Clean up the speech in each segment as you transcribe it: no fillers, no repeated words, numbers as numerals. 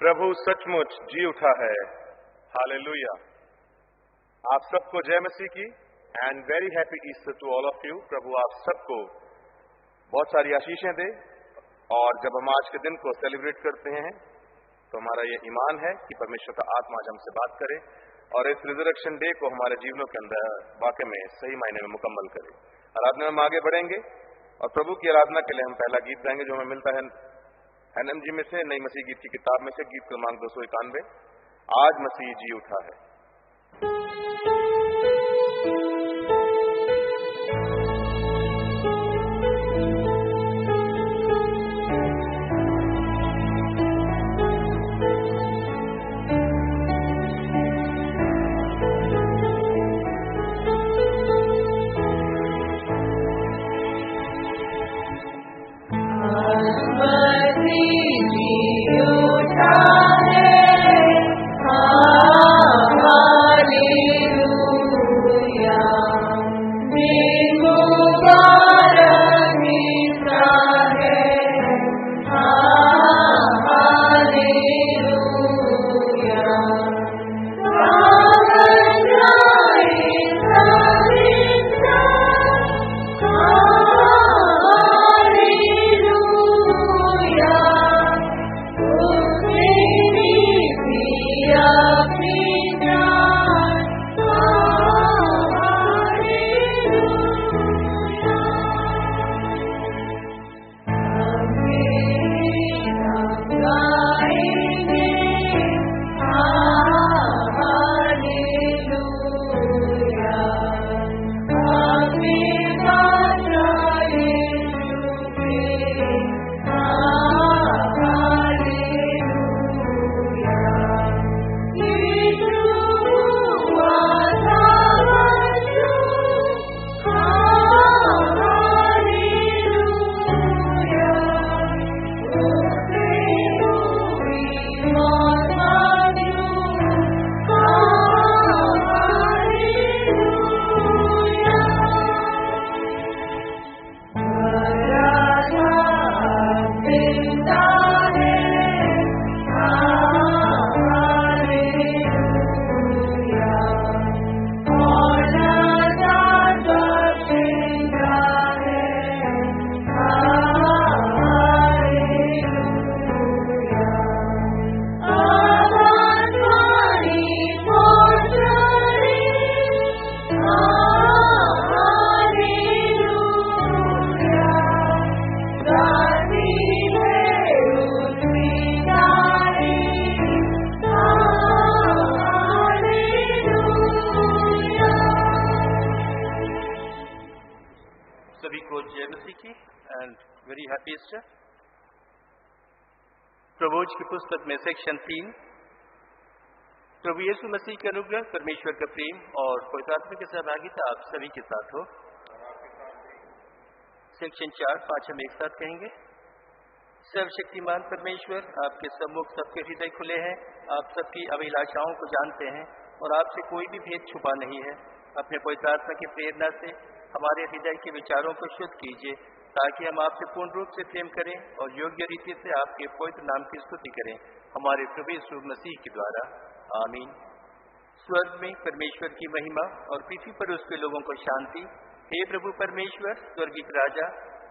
प्रभु सचमुच जी उठा है। हालेलुया। आप सबको जय मसीह की and very happy Easter to all of you. प्रभु आप सबको बहुत सारी आशीषें दे। और जब हम आज के दिन को सेलिब्रेट करते हैं तो हमारा ये ईमान है कि परमेश्वर का आत्मा आज हमसे बात करे और इस रिजरेक्शन डे को हमारे जीवनों के अंदर वाकई में सही मायने में मुकम्मल करे। आराधना में हम आगे बढ़ेंगे और प्रभु की आराधना के लिए हम पहला गीत गाएंगे जो हमें मिलता है NMG में से, नई मसीह गीत की किताब में से, गीत क्रमांक 291, आज मसीह जी उठा है। प्रभुज की पुस्तक में सेक्शन 3, प्रभु यीशु मसीह के अनुग्रह, परमेश्वर का प्रेम और पवित्र आत्मा की सहभागिता आप सभी के साथ हो। सेक्शन 4, 5 हम एक साथ कहेंगे। सर्वशक्तिमान परमेश्वर, आपके सम्मुख सबके हृदय खुले हैं, आप सबकी अभिलाषाओं को जानते हैं और आपसे कोई भी भेद छुपा नहीं है। अपने पवित्र आत्मा की प्रेरणा से हमारे हृदय के विचारों को शुद्ध कीजिए ताकि हम आपसे पूर्ण रूप से प्रेम करें और योग्य रीति से आपके पवित्र नाम की स्तुति करें, हमारे प्रभु यीशु मसीह के द्वारा। आमीन। स्वर्ग में परमेश्वर की महिमा और पृथ्वी पर उसके लोगों को शांति। हे प्रभु परमेश्वर, स्वर्गीय राजा,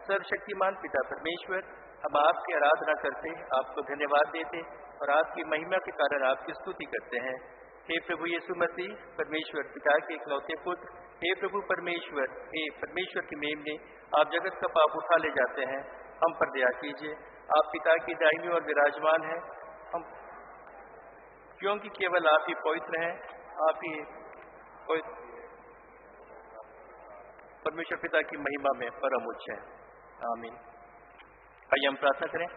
सर्वशक्तिमान पिता परमेश्वर, हम आपकी आराधना करते, आपको धन्यवाद देते और आपकी महिमा के कारण आपकी स्तुति करते हैं। हे प्रभु यीशु मसीह, परमेश्वर पिता के इकलौते पुत्र, हे प्रभु परमेश्वर, हे परमेश्वर की मेमने, आप जगत का पाप उठा ले जाते हैं, हम पर दया कीजिए। आप पिता की दाहिनी ओर विराजमान हैं, हम क्योंकि केवल आप ही पवित्र हैं, आप ही परमेश्वर पिता की महिमा में परम उच्च हैं। आमीन। आइए हम प्रार्थना करें।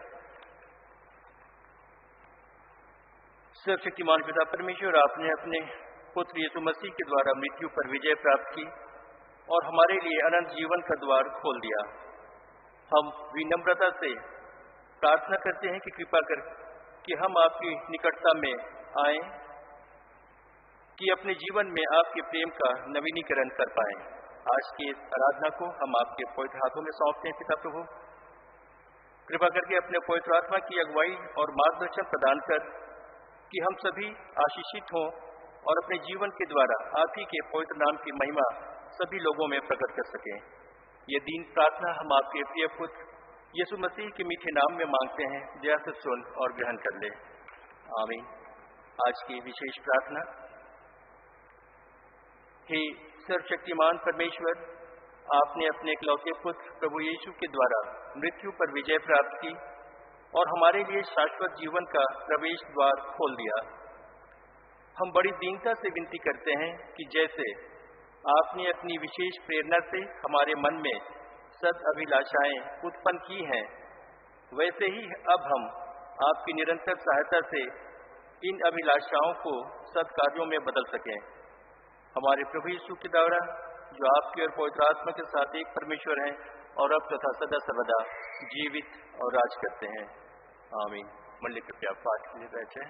सर्वशक्तिमान पिता परमेश्वर, आपने अपने पुत्र यीशु मसीह के द्वारा मृत्यु पर विजय प्राप्त की और हमारे लिए अनंत जीवन का द्वार खोल दिया। हम विनम्रता से प्रार्थना करते हैं कि कृपा कर कि हम आपकी निकटता में आएं, कि अपने जीवन में आपके प्रेम का नवीनीकरण कर पाएं। आज की इस आराधना को हम आपके पवित्र हाथों में सौंपते हैं पिता प्रभु। कृपा करके अपने पवित्र आत्मा की अगुवाई और मार्गदर्शन प्रदान कर कि हम सभी आशीषित हों और अपने जीवन के द्वारा आप ही के पवित्र नाम की महिमा सभी लोगों में प्रकट कर सकें। ये दीन प्रार्थना हम आपके प्रिय पुत्र यीशु मसीह के मीठे नाम में मांगते हैं। दया से सुन और ग्रहण कर ले, आमीन। आज की विशेष प्रार्थना। हे सर्वशक्तिमान परमेश्वर, आपने अपने इकलौते पुत्र प्रभु यीशु के द्वारा मृत्यु पर विजय प्राप्त की और हमारे लिए शाश्वत जीवन का प्रवेश द्वार खोल दिया। हम बड़ी दीनता से विनती करते हैं कि जैसे आपने अपनी विशेष प्रेरणा से हमारे मन में सद अभिलाषाएं उत्पन्न की हैं, वैसे ही अब हम आपकी निरंतर सहायता से इन अभिलाषाओं को सत्कार्यों में बदल सकें। हमारे प्रभु यीशु के द्वारा, जो आपके और पवित्र आत्मा के साथ एक परमेश्वर हैं और अब तथा सदा सर्वदा जीवित और राज करते हैं, आमीन। मंडली कृपया पाठ के लिए बैठे।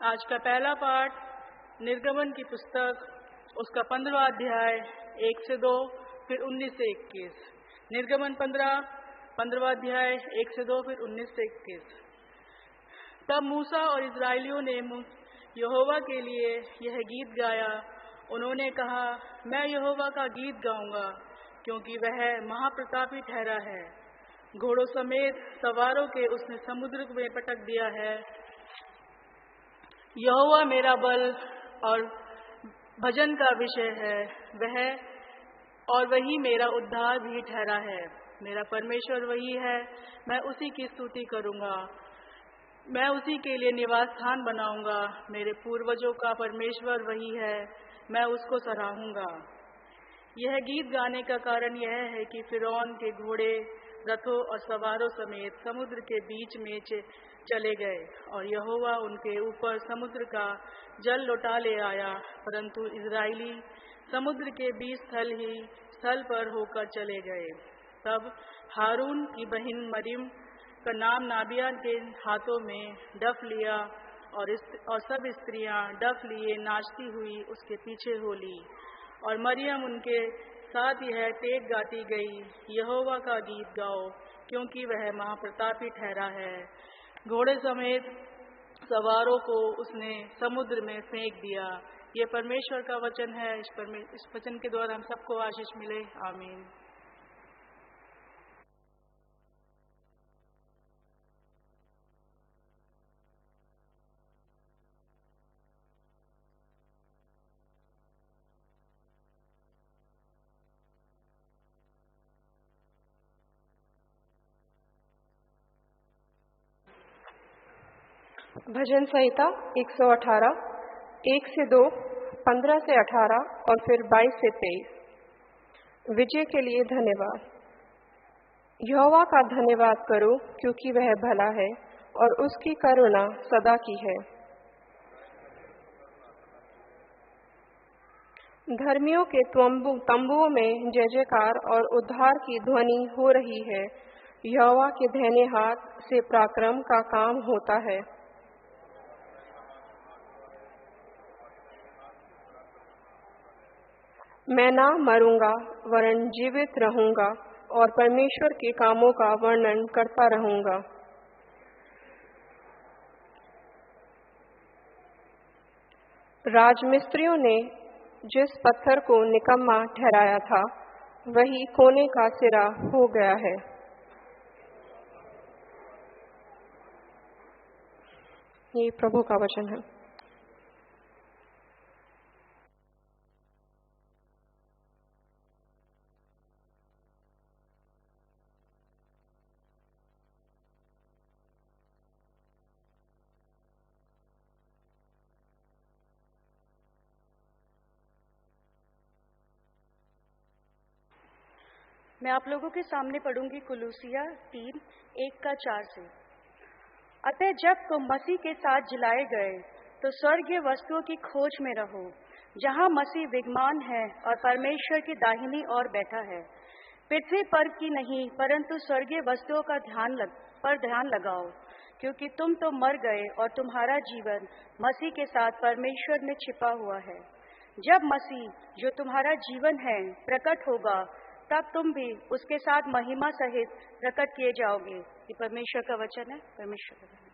आज का पहला पाठ निर्गमन की पुस्तक, उसका 15वां अध्याय 1 से 2, फिर 19 से 21। निर्गमन 15वां अध्याय 1 से 2, फिर 19 से 21। तब मूसा और इस्राएलियों ने यहोवा के लिए यह गीत गाया। उन्होंने कहा, मैं यहोवा का गीत गाऊंगा, क्योंकि वह महाप्रतापी ठहरा है। घोड़ों समेत सवारों के उसने समुद्र में पटक दिया है। यहोवा मेरा बल और भजन का विषय है, वही मेरा उद्धार भी ठहरा है। मेरा परमेश्वर वही है, मैं उसी की स्तुति करूंगा। मैं उसी के लिए निवास स्थान बनाऊंगा। मेरे पूर्वजों का परमेश्वर वही है, मैं उसको सराहूंगा। यह गीत गाने का कारण यह है कि फिरौन के घोड़े, रथों और सवारों समेत समुद्र के बीच में चले गए और यहोवा उनके ऊपर समुद्र का जल लौटा ले आया, परंतु इजराइली समुद्र के बीच स्थल पर होकर चले गए। तब हारून की बहन मरियम का नाम नाबिया के हाथों में डफ लिया और सब स्त्रियां डफ लिए नाचती हुई उसके पीछे हो ली, और मरियम उनके साथ यह टेक गाती गई, यहोवा का गीत गाओ, क्योंकि वह महाप्रतापी ठहरा है। घोड़े समेत सवारों को उसने समुद्र में फेंक दिया। ये परमेश्वर का वचन है। इस वचन के द्वारा हम सबको आशीष मिले, आमीन। भजन संहिता 118, 1 से 2, 15 से 18 और फिर 22 से 23। विजय के लिए धन्यवाद। यहोवा का धन्यवाद करो, क्योंकि वह भला है और उसकी करुणा सदा की है। धर्मियों के तंबुओं में जय जयकार और उद्धार की ध्वनि हो रही है। यहोवा के दाहिने हाथ से पराक्रम का काम होता है। मैं ना मरूंगा वरन जीवित रहूंगा और परमेश्वर के कामों का वर्णन करता रहूंगा। राजमिस्त्रियों ने जिस पत्थर को निकम्मा ठहराया था, वही कोने का सिरा हो गया है। ये प्रभु का वचन है। मैं आप लोगों के सामने पढ़ूंगी कुलूसिया 3:1-4 से। अतः जब तुम मसीह के साथ जिलाए गए तो स्वर्गीय वस्तुओं की खोज में रहो, जहाँ मसीह विद्यमान है और परमेश्वर की दाहिनी ओर बैठा है। पृथ्वी पर की नहीं परंतु स्वर्गीय वस्तुओं का ध्यान लगाओ, क्योंकि तुम तो मर गए और तुम्हारा जीवन मसीह के साथ परमेश्वर में छिपा हुआ है। जब मसीह जो तुम्हारा जीवन है प्रकट होगा, तब तुम भी उसके साथ महिमा सहित प्रकट किए जाओगे। ये परमेश्वर का वचन है। परमेश्वर का वचन।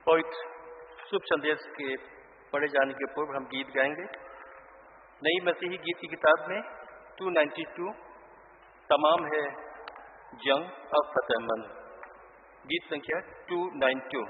पवित्र शुभ संदेश के पढ़े जाने के पूर्व हम गीत गाएंगे। नई मसीही गीत की किताब में 292 तमाम है जंग अब फतेहमंद, गीत संख्या 292।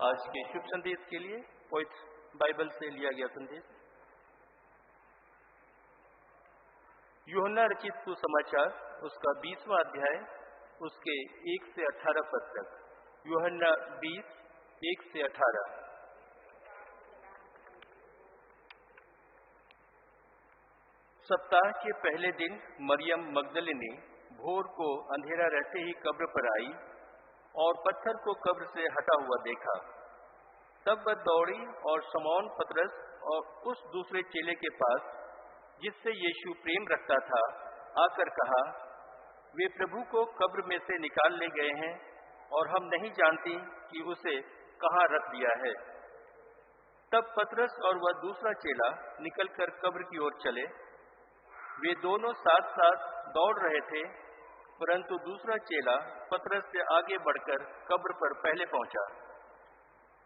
आज के शुभ संदेश के लिए पवित्र बाइबल से लिया गया संदेश। यूहन्ना रचित सुसमाचार उसका 20वां अध्याय उसके 1 से 18 पद तक। यूहन्ना 20, 1 से 18। सप्ताह के पहले दिन मरियम मगदलिनी भोर को अंधेरा रहते ही कब्र पर आई और पत्थर को कब्र से हटा हुआ देखा। तब वह दौड़ी और शमौन पतरस और उस दूसरे चेले के पास जिससे यीशु प्रेम रखता था आकर कहा, वे प्रभु को कब्र में से निकाल ले गए हैं और हम नहीं जानती कि उसे कहाँ रख दिया है। तब पतरस और वह दूसरा चेला निकलकर कब्र की ओर चले। वे दोनों साथ साथ दौड़ रहे थे, परंतु दूसरा चेला पतरस से आगे बढ़कर कब्र पर पहले पहुंचा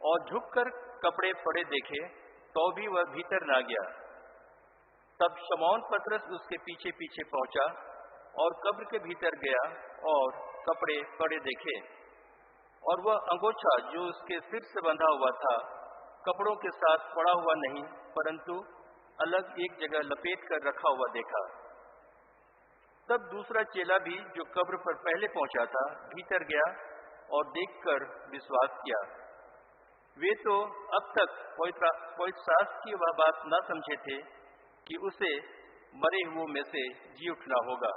और झुककर कपड़े पड़े देखे तो भी वह भीतर ना गया। तब शमौन पतरस उसके पीछे पीछे पहुंचा और कब्र के भीतर गया और कपड़े पड़े देखे, और वह अंगोछा जो उसके सिर से बंधा हुआ था कपड़ों के साथ पड़ा हुआ नहीं, परंतु अलग एक जगह लपेट कर रखा हुआ देखा। तब दूसरा चेला भी जो कब्र पर पहले पहुंचा था भीतर गया और देखकर विश्वास किया। वे तो अब तक पवित्र शास्त्र की वह बात न समझे थे कि उसे मरे हुओं में से जी उठना होगा।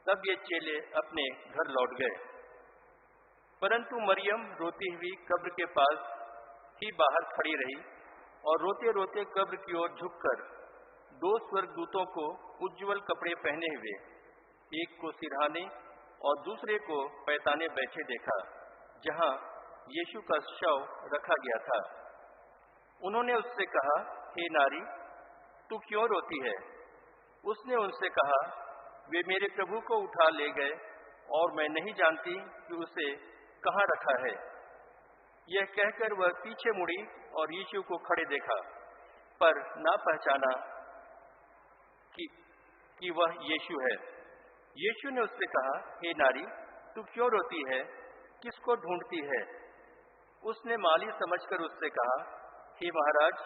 तब ये चेले अपने घर लौट गए, परंतु मरियम रोती हुई कब्र के पास ही बाहर खड़ी रही और रोते रोते कब्र की ओर झुककर 2 स्वर्गदूतों को उज्जवल कपड़े पहने हुए, एक को सिरहाने और दूसरे को पैताने बैठे देखा, जहां यीशु का शव रखा गया था। उन्होंने उससे कहा, हे नारी, तू क्यों रोती है? उसने उनसे कहा, वे मेरे प्रभु को उठा ले गए और मैं नहीं जानती कि उसे कहाँ रखा है। यह कहकर वह पीछे मुड़ी और यीशु को खड़े देखा, पर ना पहचाना कि वह यीशु है। यीशु ने उससे कहा, हे नारी, तू क्यों रोती है? किसको ढूंढती है? उसने माली समझकर उससे कहा, हे महाराज,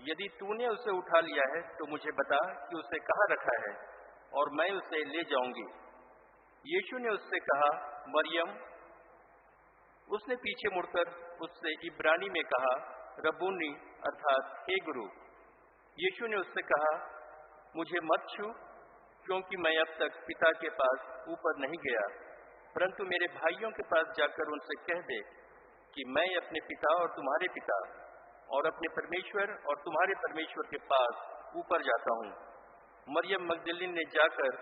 यदि तूने उसे उठा लिया है तो मुझे बता कि उसे कहाँ रखा है और मैं उसे ले जाऊंगी। यीशु ने उससे कहा, मरियम। उसने पीछे मुड़कर उससे इब्रानी में कहा, रब्बूनी, अर्थात हे गुरु। यीशु ने उससे कहा, मुझे मत छू, क्योंकि मैं अब तक पिता के पास ऊपर नहीं गया, परंतु मेरे भाइयों के पास जाकर उनसे कह दे कि मैं अपने पिता और तुम्हारे पिता और अपने परमेश्वर और तुम्हारे परमेश्वर के पास ऊपर जाता हूँ। मरियम मगदलीन ने जाकर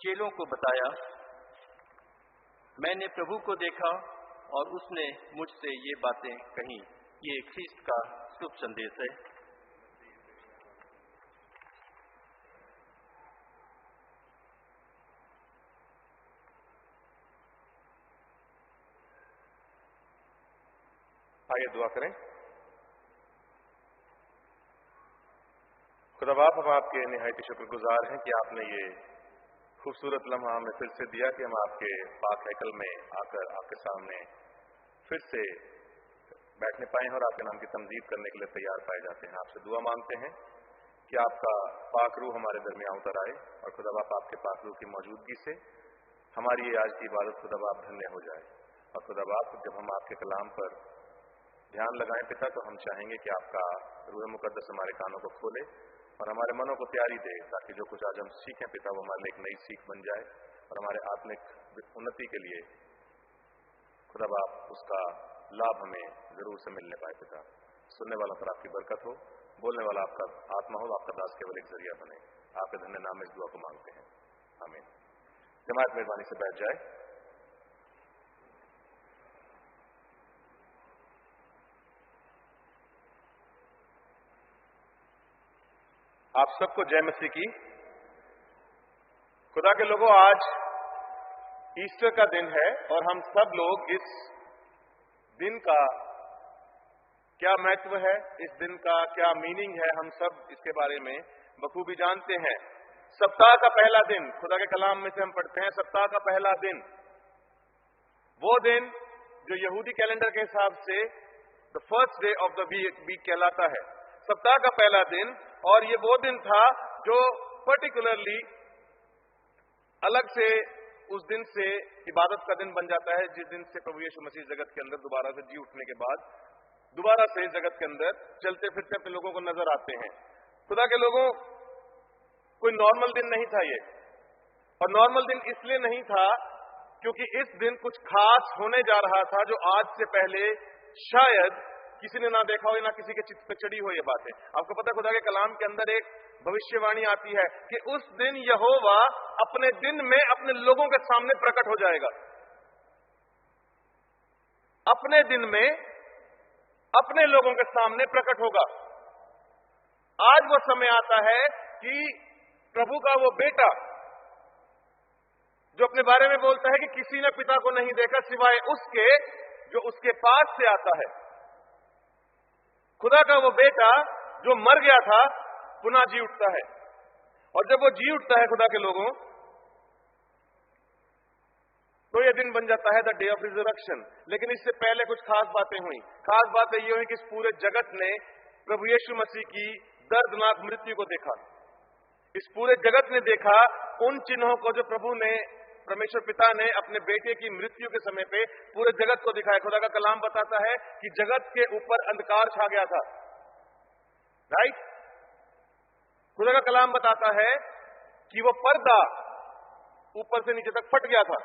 चेलों को बताया, मैंने प्रभु को देखा और उसने मुझसे ये बातें कही। ये ख्रीस्त का शुभ संदेश है। आइए दुआ करें। खुदा बाप, हम आपके निहायत शुक्रगुजार हैं कि आपने ये खूबसूरत लम्हा हमें फिर से दिया कि हम आपके पाक हैकल में आकर आपके सामने फिर से बैठने पाए हैं और आपके नाम की तमजीद करने के लिए तैयार पाए जाते हैं। आपसे दुआ मांगते हैं कि आपका पाक रूह हमारे दरमियान उतर आए और खुदा बाप आपके पाक रूह की मौजूदगी से हमारी ये आज की इबादत खुदा बाप धन्य हो जाए। और खुदा बाप, जब हम आपके कलाम पर ध्यान लगाएं पिता, तो हम चाहेंगे कि आपका रूह मुकद्दस हमारे कानों को खोले और हमारे मनों को तैयारी दे, ताकि जो कुछ आज हम सीखें पिता, वो हमारे लिए एक नई सीख बन जाए और हमारे आत्मिक उन्नति के लिए खुदा बाप उसका लाभ हमें जरूर से मिलने पाए पिता। सुनने वालों पर आपकी बरकत हो, बोलने वाला आपका आत्मा हो, आपका दास केवल एक जरिया बने। आपके धन्य नाम में इस दुआ को मांगते हैं, आमीन। जमात मेहरबानी से बैठ जाए। आप सबको जय मसीह की। खुदा के लोगों, आज ईस्टर का दिन है और हम सब लोग इस दिन का क्या महत्व है, इस दिन का क्या मीनिंग है, हम सब इसके बारे में बखूबी जानते हैं। सप्ताह का पहला दिन, खुदा के कलाम में से हम पढ़ते हैं, सप्ताह का पहला दिन वो दिन जो यहूदी कैलेंडर के हिसाब से the first day of the week कहलाता है, सप्ताह का पहला दिन। और ये वो दिन था जो पर्टिकुलरली अलग से उस दिन से इबादत का दिन बन जाता है, जिस दिन से प्रभु यीशु मसीह जगत के अंदर दोबारा से जी उठने के बाद दोबारा से जगत के अंदर चलते फिरते अपने लोगों को नजर आते हैं। खुदा के लोगों, कोई नॉर्मल दिन नहीं था ये, और नॉर्मल दिन इसलिए नहीं था क्योंकि इस दिन कुछ खास होने जा रहा था जो आज से पहले शायद किसी ने ना देखा हो, ना किसी के चित्त पे चढ़ी हो ये बातें। आपको पता है, खुदा के कलाम के अंदर एक भविष्यवाणी आती है कि उस दिन यहोवा अपने दिन में अपने लोगों के सामने प्रकट हो जाएगा। अपने दिन में अपने लोगों के सामने प्रकट होगा। आज वो समय आता है कि प्रभु का वो बेटा जो अपने बारे में बोलता है कि किसी ने पिता को नहीं देखा सिवाय उसके जो उसके पास से आता है, खुदा का वो बेटा जो मर गया था पुनः जी उठता है। और जब वो जी उठता है खुदा के लोगों, तो ये दिन बन जाता है द डे ऑफ रिजरेक्शन। लेकिन इससे पहले कुछ खास बातें हुई। खास बात ये हुई कि इस पूरे जगत ने प्रभु यीशु मसीह की दर्दनाक मृत्यु को देखा। इस पूरे जगत ने देखा उन चिन्हों को जो प्रभु ने, परमेश्वर पिता ने अपने बेटे की मृत्यु के समय पे पूरे जगत को दिखाया। खुदा का कलाम बताता है कि जगत के ऊपर अंधकार छा गया था, राइट। खुदा का कलाम बताता है कि वो पर्दा ऊपर से नीचे तक फट गया था।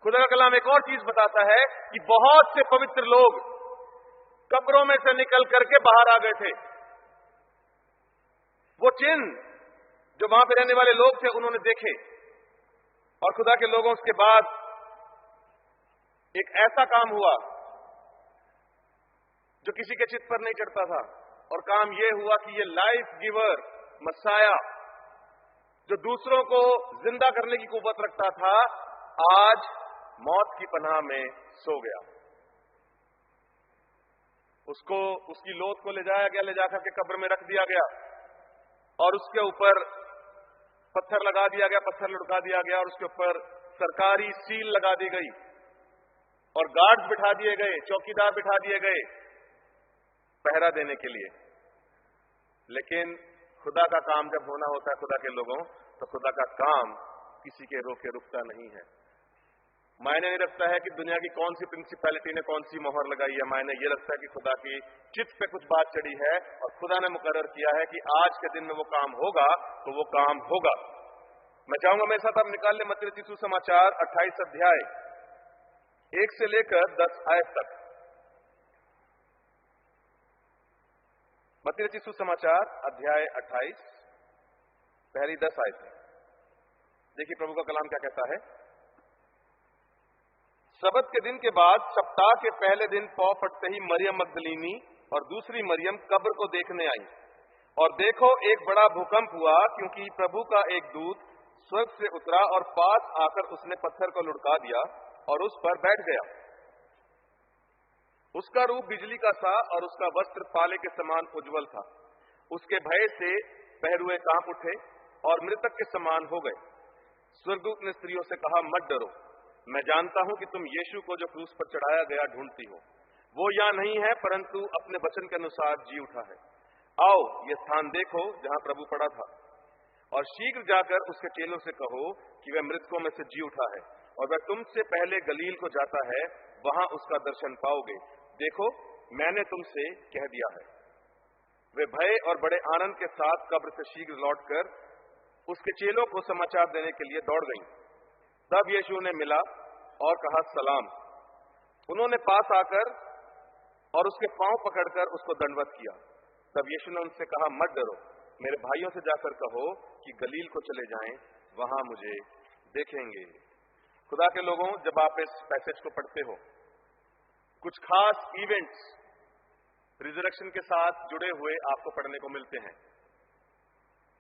खुदा का कलाम एक और चीज बताता है कि बहुत से पवित्र लोग कब्रों में से निकल करके बाहर आ गए थे। वो चिन्ह जो वहां पे रहने वाले लोग थे उन्होंने देखे, और खुदा के लोगों उसके बाद एक ऐसा काम हुआ जो किसी के चित्त पर नहीं चढ़ता था, और काम यह हुआ कि ये लाइफ गिवर मसाया जो दूसरों को जिंदा करने की कुव्वत रखता था, आज मौत की पनाह में सो गया। उसको उसकी लोथ को ले जाया गया, ले जाकर के कब्र में रख दिया गया, और उसके ऊपर पत्थर लगा दिया गया, पत्थर लुढ़का दिया गया, और उसके ऊपर सरकारी सील लगा दी गई, और गार्ड्स बिठा दिए गए, चौकीदार बिठा दिए गए पहरा देने के लिए। लेकिन खुदा का काम जब होना होता है खुदा के लोगों, तो खुदा का काम किसी के रोके रुकता नहीं है। मायने नहीं रखता है कि दुनिया की कौन सी प्रिंसिपैलिटी ने कौन सी मोहर लगाई है, मायने ये रखता है कि खुदा की चित्त पे कुछ बात चढ़ी है और खुदा ने मुकर्रर किया है कि आज के दिन में वो काम होगा, तो वो काम होगा। मैं चाहूंगा मेरे साथ आप निकाल ले मत्ती रचित सुसमाचार 28 अध्याय 1 से लेकर 10 आयत तक। मत्ती रचित सुसमाचार अध्याय 28 पहली 10 आयत। देखिए प्रभु का कलाम क्या कहता है। सबत के दिन के बाद सप्ताह के पहले दिन पौ फटते ही मरियम मगदलीनी और दूसरी मरियम कब्र को देखने आई, और देखो एक बड़ा भूकंप हुआ, क्योंकि प्रभु का एक दूत स्वर्ग से उतरा और पास आकर उसने पत्थर को लुढ़का दिया और उस पर बैठ गया। उसका रूप बिजली का सा और उसका वस्त्र पाले के समान उज्जवल था। उसके भय से पहरुए कांप उठे और मृतक के समान हो गए। स्वर्गदूत ने स्त्रियों से कहा, मत डरो, मैं जानता हूं कि तुम यीशु को जो क्रूस पर चढ़ाया गया ढूंढती हो। वो यहाँ नहीं है, परंतु अपने वचन के अनुसार जी उठा है। आओ ये स्थान देखो जहां प्रभु पड़ा था, और शीघ्र जाकर उसके चेलों से कहो कि वह मृतकों में से जी उठा है, और वह तुमसे पहले गलील को जाता है, वहां उसका दर्शन पाओगे। देखो मैंने तुमसे कह दिया है। वे भय और बड़े आनंद के साथ कब्र से शीघ्र लौटकर उसके चेलों को समाचार देने के लिए दौड़ गईं। तब यीशु ने मिला और कहा, सलाम। उन्होंने पास आकर और उसके पांव पकड़कर उसको दंडवत किया। तब यीशु ने उनसे कहा, मत डरो, मेरे भाइयों से जाकर कहो कि गलील को चले जाएं, वहां मुझे देखेंगे। खुदा के लोगों, जब आप इस पैसेज को पढ़ते हो, कुछ खास इवेंट्स रिजरेक्शन के साथ जुड़े हुए आपको पढ़ने को मिलते हैं,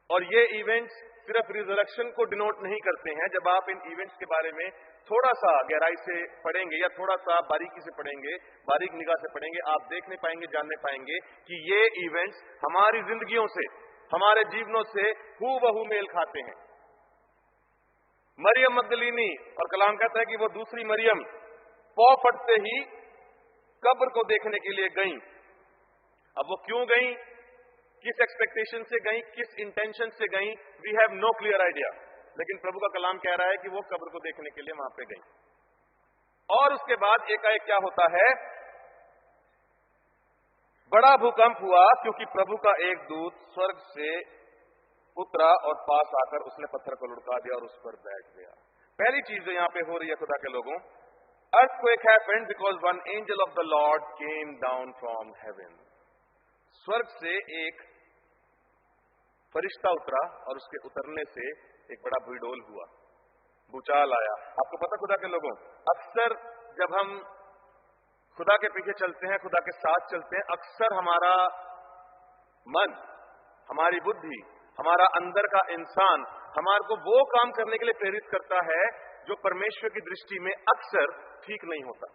और ये इवेंट्स सिर्फ रिजरेक्शन को डिनोट नहीं करते हैं। जब आप इन इवेंट्स के बारे में थोड़ा सा गहराई से पढ़ेंगे या थोड़ा सा बारीकी से पढ़ेंगे, बारीक निगाह से पढ़ेंगे, आप देखने पाएंगे, जानने पाएंगे कि ये इवेंट्स हमारी जिंदगियों से, हमारे जीवनों से हूबहू मेल खाते हैं। मरियम मगदलीनी, और कलाम कहता है कि वो दूसरी मरियम पौ फटते ही कब्र को देखने के लिए गई। अब वो क्यों गई, किस एक्सपेक्टेशन से गई, किस इंटेंशन से गई, we have no clear idea, लेकिन प्रभु का कलाम कह रहा है कि वो कब्र को देखने के लिए वहां पे गई। और उसके बाद एकाएक क्या होता है, बड़ा भूकंप हुआ, क्योंकि प्रभु का एक दूत स्वर्ग से उतरा और पास आकर उसने पत्थर को लुढ़का दिया और उस पर बैठ गया। पहली चीज जो यहां पे हो रही है खुदा के लोगों, earthquake happened because one angel of the Lord came down from heaven. स्वर्ग से एक फरिश्ता उतरा और उसके उतरने से एक बड़ा भूडोल हुआ, भूचाल आया। आपको पता खुदा के लोगों, अक्सर जब हम खुदा के पीछे चलते हैं, खुदा के साथ चलते हैं, अक्सर हमारा मन, हमारी बुद्धि, हमारा अंदर का इंसान हमारे को वो काम करने के लिए प्रेरित करता है जो परमेश्वर की दृष्टि में अक्सर ठीक नहीं होता,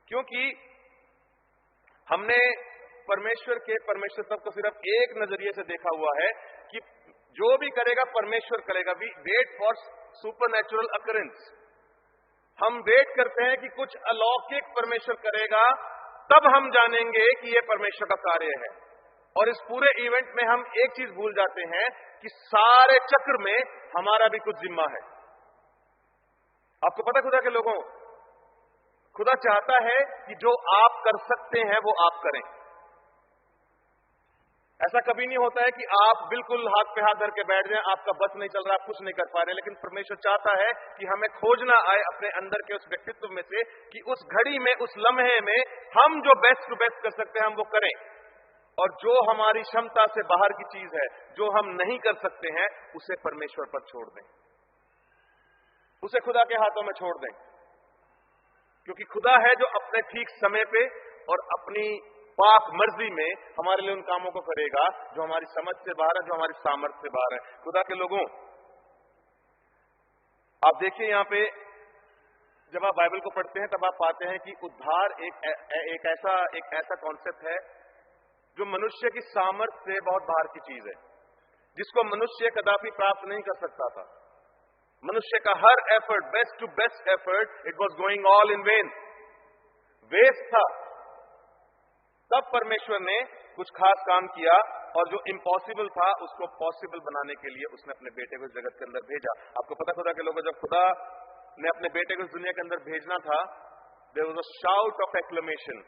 क्योंकि हमने परमेश्वर के परमेश्वरत्व को सिर्फ एक नजरिए से देखा हुआ है कि जो भी करेगा परमेश्वर करेगा। We wait for supernatural occurrence. हम वेट करते हैं कि कुछ अलौकिक परमेश्वर करेगा, तब हम जानेंगे कि यह परमेश्वर का कार्य है। और इस पूरे इवेंट में हम एक चीज भूल जाते हैं कि सारे चक्र में हमारा भी कुछ जिम्मा है। आपको पता खुदा के लोगों, खुदा चाहता है कि जो आप कर सकते हैं वो आप करें। ऐसा कभी नहीं होता है कि आप बिल्कुल हाथ पे हाथ धर के बैठ जाएं, आपका बस नहीं चल रहा, आप कुछ नहीं कर पा रहे, लेकिन परमेश्वर चाहता है कि हमें खोजना आए अपने अंदर के उस व्यक्तित्व में से कि उस घड़ी में, उस लम्हे में हम जो बेस्ट टू बेस्ट कर सकते हैं हम वो करें, और जो हमारी क्षमता से बाहर की चीज है, जो हम नहीं कर सकते हैं, उसे परमेश्वर पर छोड़ दें, उसे खुदा के हाथों में छोड़ दें, क्योंकि खुदा है जो अपने ठीक समय पे और अपनी पाक मर्जी में हमारे लिए उन कामों को करेगा जो हमारी समझ से बाहर है, जो हमारी सामर्थ्य से बाहर है। खुदा के लोगों, आप देखिए यहां पे जब आप बाइबल को पढ़ते हैं तब आप पाते हैं कि उद्धार एक ऐसा कॉन्सेप्ट है जो मनुष्य की सामर्थ्य से बहुत बाहर की चीज है, जिसको मनुष्य कदापि प्राप्त नहीं कर सकता था। मनुष्य का हर effort, best to best effort, it was going all in vain, waste था। तब परमेश्वर ने कुछ खास काम किया और जो इम्पॉसिबल था उसको पॉसिबल बनाने के लिए उसने अपने बेटे को इस जगत के अंदर भेजा। आपको पता खुदा के लोगों, जब खुदा ने अपने बेटे को इस दुनिया के अंदर भेजना था, there was a shout of acclamation.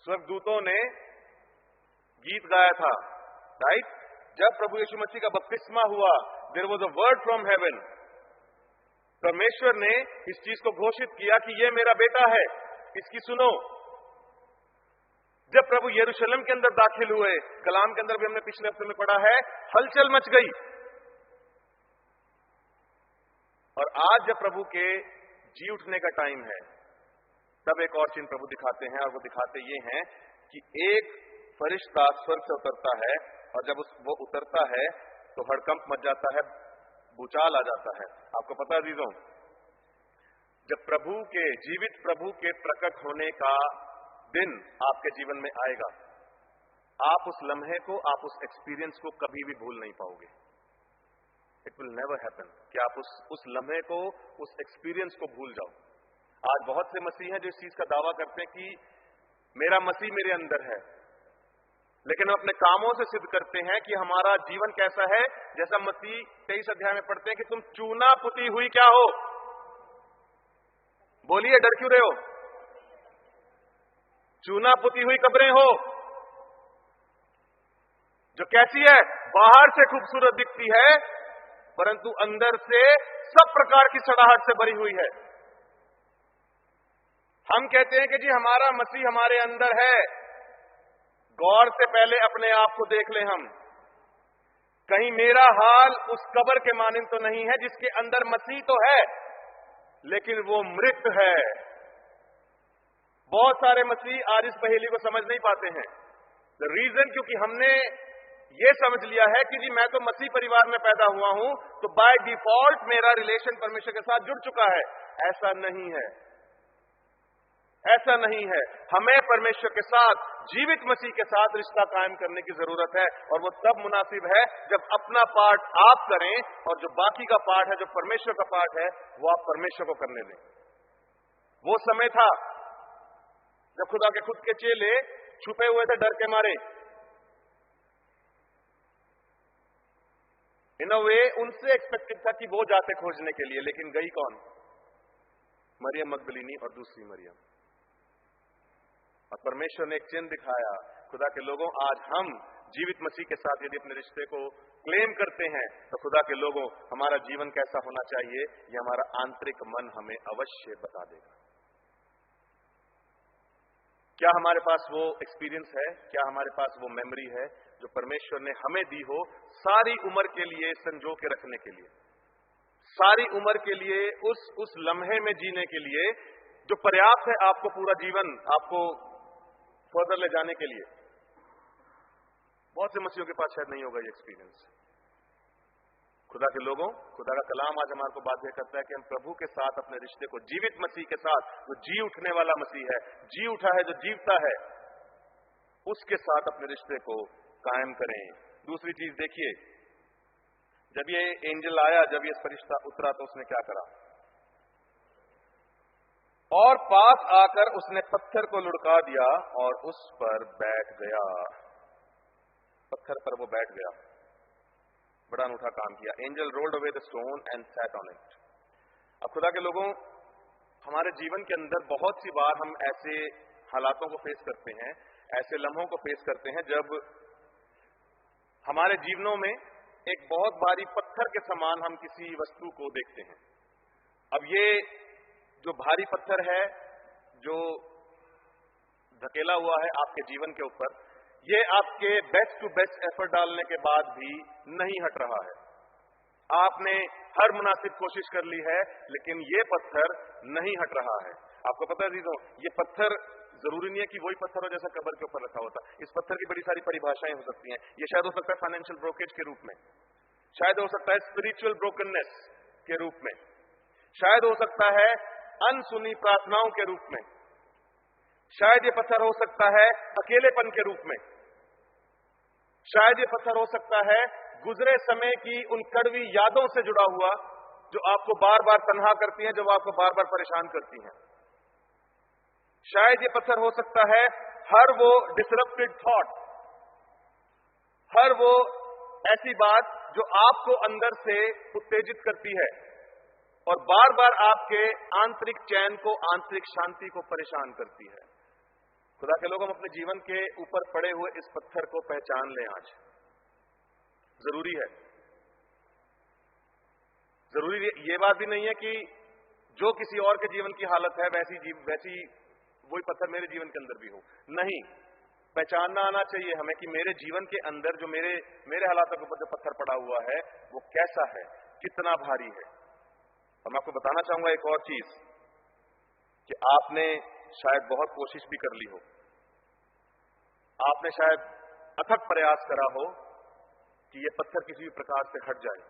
स्वर्गदूतों ने गीत गाया था, राइट? जब प्रभु यीशु मसीह का बपतिस्मा हुआ, there was a word from heaven. परमेश्वर ने इस चीज को घोषित किया कि ये मेरा बेटा है, इसकी सुनो। जब प्रभु यरूशलेम के अंदर दाखिल हुए, कलाम के अंदर भी हमने पिछले हफ्ते में पढ़ा है, हलचल मच गई। और आज जब प्रभु के जी उठने का टाइम है, तब एक और चिन्ह प्रभु दिखाते हैं, और वो दिखाते ये हैं कि एक फरिश्ता स्वर्ग से उतरता है, और जब वो उतरता है तो हड़कंप मच जाता है, भूचाल आ जाता है। आपको पता है अजीजों, जब प्रभु के, जीवित प्रभु के प्रकट होने का दिन आपके जीवन में आएगा, आप उस लम्हे को, आप उस एक्सपीरियंस को कभी भी भूल नहीं पाओगे। इट विल नेवर हैपन कि आप उस लम्हे को, उस एक्सपीरियंस को भूल जाओ। आज बहुत से मसीह हैं जो इस चीज का दावा करते हैं कि मेरा मसीह मेरे अंदर है, लेकिन हम अपने कामों से सिद्ध करते हैं कि हमारा जीवन कैसा है। जैसा मसीह 23 अध्याय में पढ़ते हैं कि तुम चूना पुती हुई क्या हो। बोलिए, डर क्यों रहे हो? चूना पुती हुई कब्रें हो, जो कैसी है, बाहर से खूबसूरत दिखती है परंतु अंदर से सब प्रकार की सड़ाहट से भरी हुई है। हम कहते हैं कि जी हमारा मसीह हमारे अंदर है। गौर से पहले अपने आप को देख लें हम, कहीं मेरा हाल उस कब्र के मानिंद तो नहीं है जिसके अंदर मसीह तो है लेकिन वो मृत है। बहुत सारे मसीह आज इस पहेली को समझ नहीं पाते हैं। द रीजन, क्योंकि हमने ये समझ लिया है कि जी मैं तो मसीह परिवार में पैदा हुआ हूं तो बाय डिफॉल्ट मेरा रिलेशन परमेश्वर के साथ जुड़ चुका है। ऐसा नहीं है, ऐसा नहीं है। हमें परमेश्वर के साथ, जीवित मसीह के साथ रिश्ता कायम करने की जरूरत है, और वो तब मुनासिब है जब अपना पार्ट आप करें और जो बाकी का पार्ट है, जो परमेश्वर का पार्ट है, वो आप परमेश्वर को करने दें। वो समय था जब खुदा के खुद के चेले छुपे हुए थे डर के मारे। इन अ वे उनसे एक्सपेक्टेड था कि वो जाते खोजने के लिए, लेकिन गई कौन? मरियम मगदलीनी और दूसरी मरियम। और परमेश्वर ने एक चिन्ह दिखाया। खुदा के लोगों, आज हम जीवित मसीह के साथ यदि अपने रिश्ते को क्लेम करते हैं तो खुदा के लोगों, हमारा जीवन कैसा होना चाहिए ये हमारा आंतरिक मन हमें अवश्य बता देगा। क्या हमारे पास वो एक्सपीरियंस है, क्या हमारे पास वो मेमोरी है जो परमेश्वर ने हमें दी हो सारी उम्र के लिए संजो के रखने के लिए, सारी उम्र के लिए उस लम्हे में जीने के लिए जो पर्याप्त है आपको पूरा जीवन, आपको फर्दर ले जाने के लिए। बहुत से मसीहों के पास शायद नहीं होगा ये एक्सपीरियंस। खुदा के लोगों, खुदा का कलाम आज हमारे को बाध्य करता है कि हम प्रभु के साथ अपने रिश्ते को, जीवित मसीह के साथ, जो जी उठने वाला मसीह है, जी उठा है, जो जीवता है, उसके साथ अपने रिश्ते को कायम करें। दूसरी चीज देखिए, जब ये एंजल आया, जब ये फरिश्ता उतरा तो उसने क्या करा? और पास आकर उसने पत्थर को लुढ़का दिया और उस पर बैठ गया। पत्थर पर वो बैठ गया। बड़ा अनूठा काम किया। Angel rolled away the stone and sat on it. अब खुदा के लोगों, हमारे जीवन के अंदर बहुत सी बार हम ऐसे हालातों को फेस करते हैं, ऐसे लम्हों को फेस करते हैं जब हमारे जीवनों में एक बहुत भारी पत्थर के समान हम किसी वस्तु को देखते हैं। अब ये जो भारी पत्थर है, जो धकेला हुआ है आपके जीवन के ऊपर, ये आपके बेस्ट टू बेस्ट एफर्ट डालने के बाद भी नहीं हट रहा है। आपने हर मुनासिब कोशिश कर ली है, लेकिन ये पत्थर नहीं हट रहा है। आपको पता है अजीजों, ये पत्थर जरूरी नहीं है कि वही पत्थर हो जैसा कब्र के ऊपर रखा होता। इस पत्थर की बड़ी सारी परिभाषाएं हो सकती हैं। ये शायद हो सकता है फाइनेंशियल ब्रोकेज के रूप में, शायद हो सकता है स्पिरिचुअल ब्रोकननेस के रूप में, शायद हो सकता है अनसुनी प्रार्थनाओं के रूप में, शायद ये पत्थर हो सकता है अकेलेपन के रूप में, शायद ये पत्थर हो सकता है गुजरे समय की उन कड़वी यादों से जुड़ा हुआ, जो आपको बार बार तन्हा करती हैं, जो आपको बार बार परेशान करती हैं। शायद ये पत्थर हो सकता है हर वो डिसरप्टेड थॉट, हर वो ऐसी बात जो आपको अंदर से उत्तेजित करती है और बार बार आपके आंतरिक चैन को, आंतरिक शांति को परेशान करती है। खुदा के लोग, हम अपने जीवन के ऊपर पड़े हुए इस पत्थर को पहचान लें। आज जरूरी है। जरूरी ये बात भी नहीं है कि जो किसी और के जीवन की हालत है वैसी वही पत्थर मेरे जीवन के अंदर भी हो। नहीं, पहचानना आना चाहिए हमें कि मेरे जीवन के अंदर जो मेरे हालातों के ऊपर जो पत्थर पड़ा हुआ है वो कैसा है, कितना भारी है। और मैं आपको बताना चाहूंगा एक और चीज, कि आपने शायद बहुत कोशिश भी कर ली हो, आपने शायद अथक प्रयास करा हो कि ये पत्थर किसी भी प्रकार से हट जाए,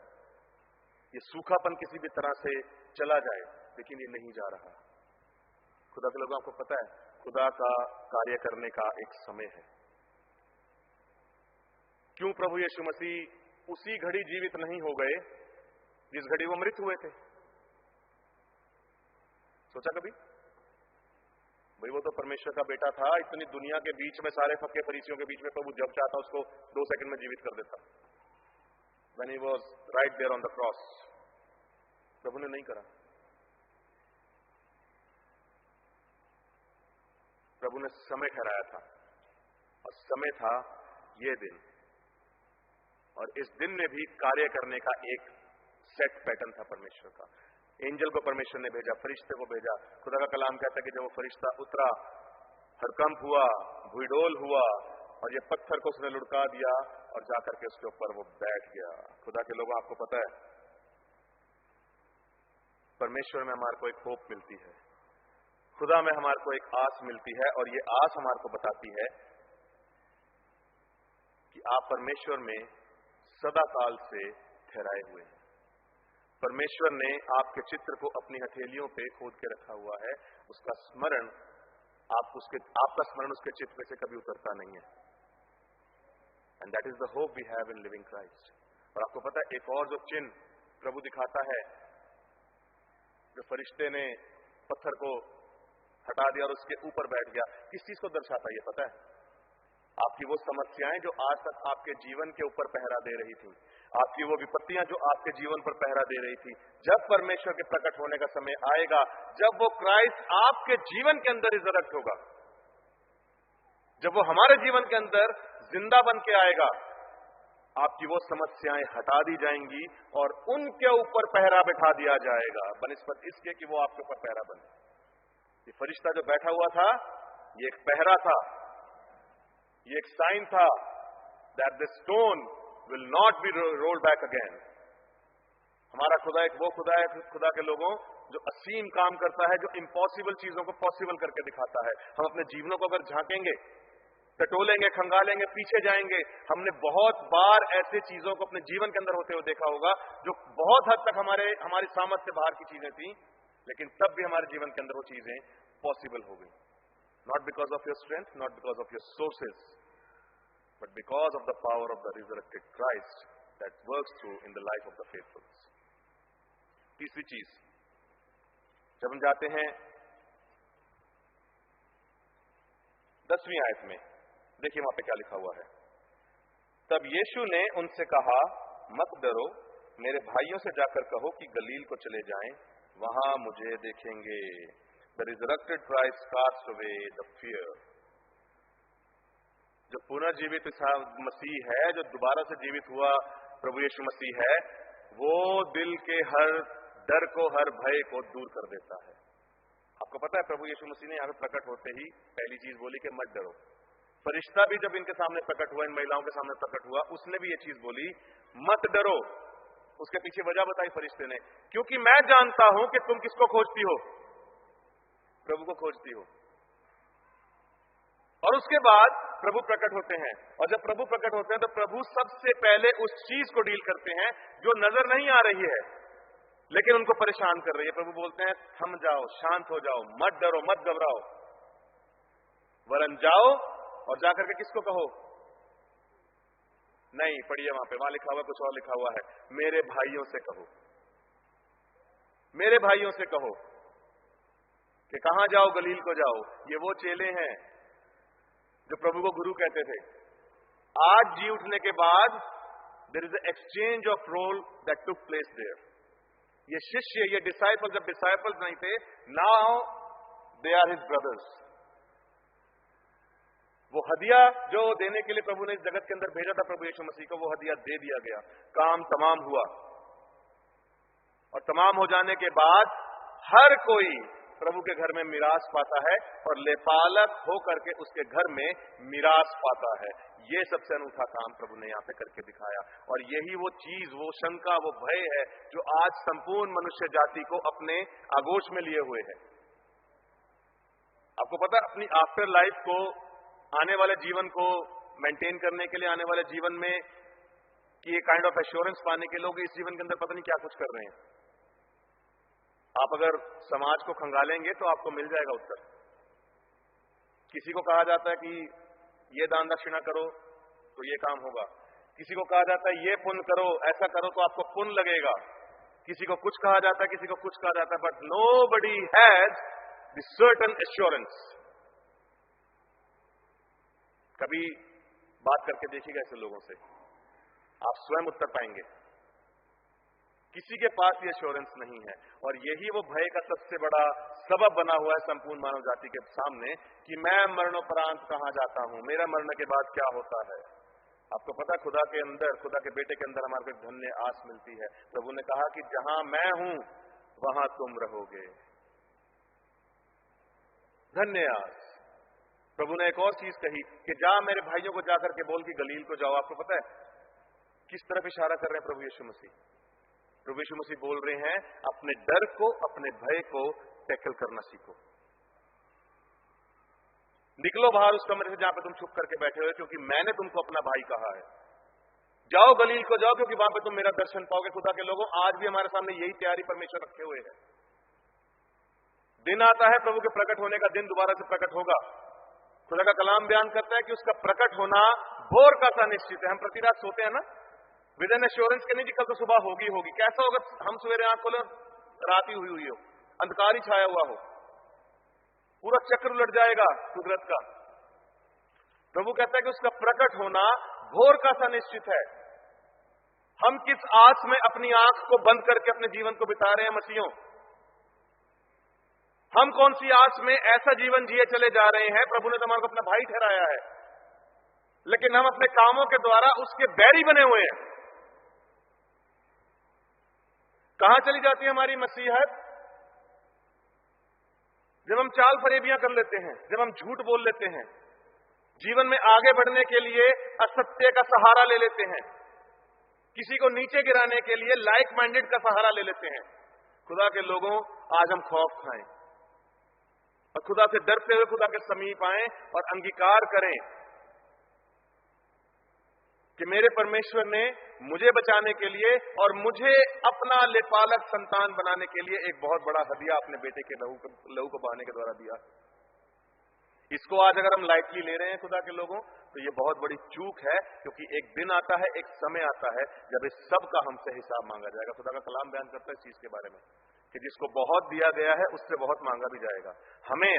ये सूखापन किसी भी तरह से चला जाए, लेकिन ये नहीं जा रहा। खुदा के लोगों, आपको पता है खुदा का कार्य करने का एक समय है। क्यों प्रभु यीशु मसीह उसी घड़ी जीवित नहीं हो गए जिस घड़ी वो मृत हुए थे? सोचा कभी? भाई वो तो परमेश्वर का बेटा था, इतनी दुनिया के बीच में, सारे फक्के फरीसियों के बीच में प्रभु जब चाहता उसको 2 सेकंड में जीवित कर देता। When he was right there on the cross, प्रभु ने नहीं करा। प्रभु ने समय ठहराया था, और समय था ये दिन, और इस दिन में भी कार्य करने का एक सेट पैटर्न था परमेश्वर का। एंजल को परमेश्वर ने भेजा, फरिश्ते को भेजा। खुदा का कलाम कहता है कि जब वो फरिश्ता उतरा, हड़कंप हुआ, भूडोल हुआ, और ये पत्थर को उसने लुढ़का दिया और जाकर के उसके ऊपर वो बैठ गया। खुदा के लोगों, आपको पता है परमेश्वर में हमारे को एक होप मिलती है, खुदा में हमारे को एक आस मिलती है, और ये आस हमारे को बताती है कि आप परमेश्वर में सदा काल से ठहराए हुए हैं। परमेश्वर ने आपके चित्र को अपनी हथेलियों पे खोद के रखा हुआ है। उसका स्मरण आपका स्मरण उसके चित्र से कभी उतरता नहीं है। And that is the hope we have in living Christ. और आपको पता है एक और जो चिन्ह प्रभु दिखाता है, जो फरिश्ते ने पत्थर को हटा दिया और उसके ऊपर बैठ गया, किस चीज को दर्शाता है ये पता है? आपकी वो समस्याएं जो आज तक आपके जीवन के ऊपर पहरा दे रही थी, आपकी वो विपत्तियां जो आपके जीवन पर पहरा दे रही थी, जब परमेश्वर के प्रकट होने का समय आएगा, जब वो क्राइस्ट आपके जीवन के अंदर रिजरेक्ट होगा, जब वो हमारे जीवन के अंदर जिंदा बन के आएगा, आपकी वो समस्याएं हटा दी जाएंगी और उनके ऊपर पहरा बिठा दिया जाएगा, बनिस्बत इसके कि वो आपके ऊपर पहरा बने। ये फरिश्ता जो बैठा हुआ था, ये एक पहरा था, ये एक साइन था that the stone will not be rolled back again. हमारा खुदा एक वो खुदा है, खुदा के लोगों, जो असीम काम करता है, जो इम्पॉसिबल चीजों को पॉसिबल करके दिखाता है। हम अपने जीवनों को अगर झांकेंगे, टटोलेंगे, खंगालेंगे, पीछे जाएंगे, हमने बहुत बार ऐसे चीजों को अपने जीवन के अंदर होते हुए देखा होगा जो बहुत हद तक हमारी सामर्थ से बाहर की चीजें थी, लेकिन तब भी हमारे जीवन के अंदर वो चीजें पॉसिबल हो गई। Not because of your strength, not because of your sources, but because of the power of the resurrected Christ that works through in the life of the faithful. तीसरी चीज, जब हम जाते हैं 10वीं आयत में, देखिए वहां पे क्या लिखा हुआ है। तब यीशु ने उनसे कहा, मत डरो, मेरे भाइयों से जाकर कहो कि गलील को चले जाएं, वहां मुझे देखेंगे। The resurrected Christ casts away the fear. जो पुनर्जीवित मसीह है, जो दोबारा से जीवित हुआ प्रभु यीशु मसीह है, वो दिल के हर डर को, हर भय को दूर कर देता है। आपको पता है प्रभु यीशु मसीह ने यहां पर प्रकट होते ही पहली चीज बोली कि मत डरो। फरिश्ता भी जब इनके सामने प्रकट हुआ, इन महिलाओं के सामने प्रकट हुआ, उसने भी ये चीज बोली, मत डरो। उसके पीछे वजह बताई फरिश्ते ने, क्योंकि मैं जानता हूं कि तुम किसको खोजती हो, प्रभु को खोजती हो। और उसके बाद प्रभु प्रकट होते हैं, और जब प्रभु प्रकट होते हैं तो प्रभु सबसे पहले उस चीज को डील करते हैं जो नजर नहीं आ रही है लेकिन उनको परेशान कर रही है। प्रभु बोलते हैं, थम जाओ, शांत हो जाओ, मत डरो, मत घबराओ, वरन जाओ और जाकर के किसको कहो, नहीं पढ़िए वहां लिखा हुआ कुछ और लिखा हुआ है, मेरे भाइयों से कहो, मेरे भाइयों से कहो कि कहां जाओ, गलील को जाओ। ये वो चेले हैं जो प्रभु को गुरु कहते थे। आज जी उठने के बाद there is a exchange of role that took place there. ये शिष्य, ये डिसाइपल जब डिसाइपल्स नहीं थे, now they are his brothers. वो हदिया जो देने के लिए प्रभु ने इस जगत के अंदर भेजा था प्रभु यीशु मसीह को, वो हदिया दे दिया गया, काम तमाम हुआ। और तमाम हो जाने के बाद हर कोई प्रभु के घर में मिरास पाता है और लेपालक होकर के उसके घर में मिरास पाता है। ये सबसे अनूठा काम प्रभु ने यहां पे करके दिखाया। और यही वो चीज, वो शंका, वो भय है जो आज संपूर्ण मनुष्य जाति को अपने आगोश में लिए हुए है। आपको पता, अपनी आफ्टर लाइफ को, आने वाले जीवन को मेंटेन करने के लिए, आने वाले जीवन में कि ये काइंड ऑफ एश्योरेंस पाने के लोग इस जीवन के अंदर पता नहीं क्या कुछ कर रहे हैं। आप अगर समाज को खंगालेंगे तो आपको मिल जाएगा उत्तर। किसी को कहा जाता है कि ये दान दक्षिणा करो तो ये काम होगा, किसी को कहा जाता है ये पुण्य करो, ऐसा करो तो आपको पुण्य लगेगा, किसी को कुछ कहा जाता है, किसी को कुछ कहा जाता है, but nobody has the certain assurance. कभी बात करके देखिएगा ऐसे लोगों से, आप स्वयं उत्तर पाएंगे। किसी के पास ये एश्योरेंस नहीं है। और यही वो भय का सबसे बड़ा सबब बना हुआ है संपूर्ण मानव जाति के सामने कि मैं मरणोपरांत कहां जाता हूं, मेरा मरने के बाद क्या होता है। आपको पता, खुदा के अंदर, खुदा के बेटे के अंदर हमारे को धन्य आस मिलती है। प्रभु ने कहा कि जहां मैं हूं वहां तुम रहोगे, धन्य आस। प्रभु ने एक और चीज कही कि जा मेरे भाइयों को जाकर के बोल कि गलील को जाओ। आपको पता है किस तरफ इशारा कर रहे हैं प्रभु यीशु मसीह? प्रभु यीशु मसीह बोल रहे हैं, अपने डर को, अपने भय को टैकल करना सीखो। निकलो बाहर उस कमरे से जहां पे तुम छुप करके बैठे हुए, क्योंकि मैंने तुमको अपना भाई कहा है। जाओ गलील को जाओ, क्योंकि वहां पे तुम मेरा दर्शन पाओगे। खुदा के लोगों, आज भी हमारे सामने यही तैयारी परमेश्वर रखे हुए है। दिन आता है, प्रभु के प्रकट होने का दिन दोबारा से प्रकट होगा। खुदा का कलाम बयान करता है कि उसका प्रकट होना भोर का सा निश्चित है। हम प्रति रात सोते हैं ना, विद एन एश्योरेंस के नहीं कि कल तो सुबह होगी होगी। कैसा होगा? हम सवेरे आंख खोले रात ही हुई हो, अंधकार ही छाया हुआ हो, पूरा चक्र उलट जाएगा कुदरत का। प्रभु कहता है कि उसका प्रकट होना भोर का सा निश्चित है। हम किस आस में अपनी आंख को बंद करके अपने जीवन को बिता रहे हैं मसीहों? हम कौन सी आस में ऐसा जीवन जिए चले जा रहे हैं? प्रभु ने तो हमारे को अपना भाई ठहराया है, लेकिन हम अपने कामों के द्वारा उसके बैरी बने हुए हैं। कहां चली जाती है हमारी मसीहत? जब हम चाल फरेबियां कर लेते हैं, जब हम झूठ बोल लेते हैं, जीवन में आगे बढ़ने के लिए असत्य का सहारा ले लेते हैं, किसी को नीचे गिराने के लिए लाइक माइंडेड का सहारा ले लेते हैं। खुदा के लोगों, आज हम खौफ खाएं और खुदा से डरते हुए खुदा के समीप आएं और अंगीकार करें कि मेरे परमेश्वर ने मुझे बचाने के लिए और मुझे अपना लेपालक संतान बनाने के लिए एक बहुत बड़ा हदिया अपने बेटे के लहू को बहाने के द्वारा दिया। इसको आज अगर हम लाइटली ले रहे हैं खुदा के लोगों, तो ये बहुत बड़ी चूक है, क्योंकि एक दिन आता है, एक समय आता है जब इस सब का हमसे हिसाब मांगा जाएगा। खुदा का कलाम बयान करता है इस चीज के बारे में कि जिसको बहुत दिया गया है उससे बहुत मांगा भी जाएगा।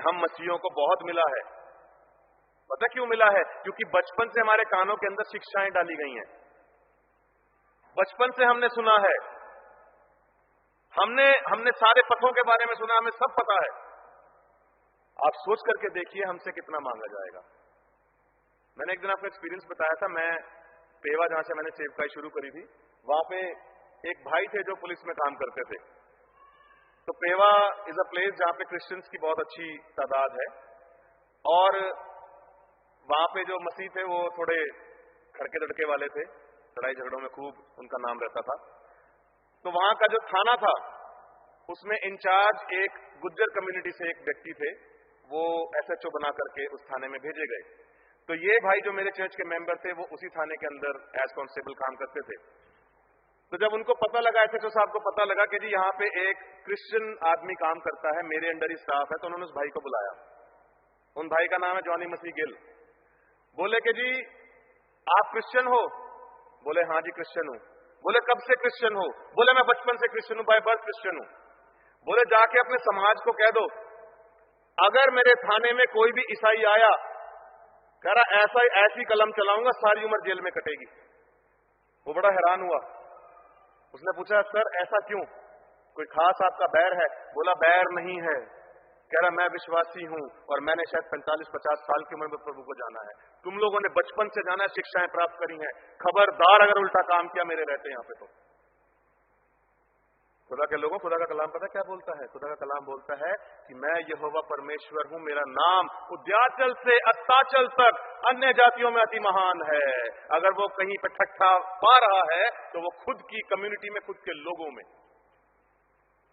हम मसीहियों को बहुत मिला है। पता क्यों मिला है? क्योंकि बचपन से हमारे कानों के अंदर शिक्षाएं डाली गई हैं, बचपन से हमने सुना है, हमने सारे पथों के बारे में सुना, हमें सब पता है। आप सोच करके देखिए हमसे कितना मांगा जाएगा। मैंने एक दिन आपको एक्सपीरियंस बताया था, मैं पेवा जहां से मैंने सेवकाई शुरू करी थी, वहां पे एक भाई थे जो पुलिस में काम करते थे। तो पेवा इज अ प्लेस जहां पे क्रिश्चियंस की बहुत अच्छी तादाद है, और वहां पे जो मसीह थे वो थोड़े खड़के दड़के वाले थे, लड़ाई झगड़ों में खूब उनका नाम रहता था। तो वहां का जो थाना था उसमें इंचार्ज एक गुज्जर कम्युनिटी से एक व्यक्ति थे, वो SHO बना करके उस थाने में भेजे गए। तो ये भाई जो मेरे चर्च के मेंबर थे वो उसी थाने के अंदर एज कांस्टेबल काम करते थे। तो जब उनको पता लगा, SHO साहब को पता लगा कि जी यहाँ पे एक क्रिश्चियन आदमी काम करता है, मेरे अंडर ही स्टाफ है, तो उन्होंने उस भाई को बुलाया। उन भाई का नाम है जॉनी मसीह गिल। बोले कि जी आप क्रिश्चियन हो? बोले हाँ जी क्रिश्चियन हूं। बोले कब से क्रिश्चियन हो? बोले मैं बचपन से क्रिश्चियन हूं, बाय बर्थ क्रिश्चियन हूं। बोले जाके अपने समाज को कह दो, अगर मेरे थाने में कोई भी ईसाई आया, कह रहा ऐसी कलम चलाऊंगा सारी उम्र जेल में कटेगी। वो बड़ा हैरान हुआ। उसने पूछा सर ऐसा क्यों, कोई खास आपका बैर है? बोला बैर नहीं है, कह रहा मैं विश्वासी हूं और मैंने शायद 45-50 साल की उम्र में प्रभु को जाना है। तुम लोगों ने बचपन से जाना है, शिक्षाएं प्राप्त करी हैं, खबरदार अगर उल्टा काम किया मेरे रहते यहां पे तो। खुदा के लोगों, खुदा का कलाम पता क्या बोलता है? खुदा का कलाम बोलता है कि मैं यहोवा परमेश्वर हूं, मेरा नाम उद्याचल से अस्ताचल तक अन्य जातियों में अति महान है। अगर वो कहीं पे ठट्ठा पा रहा है तो वो खुद की कम्युनिटी में, खुद के लोगों में।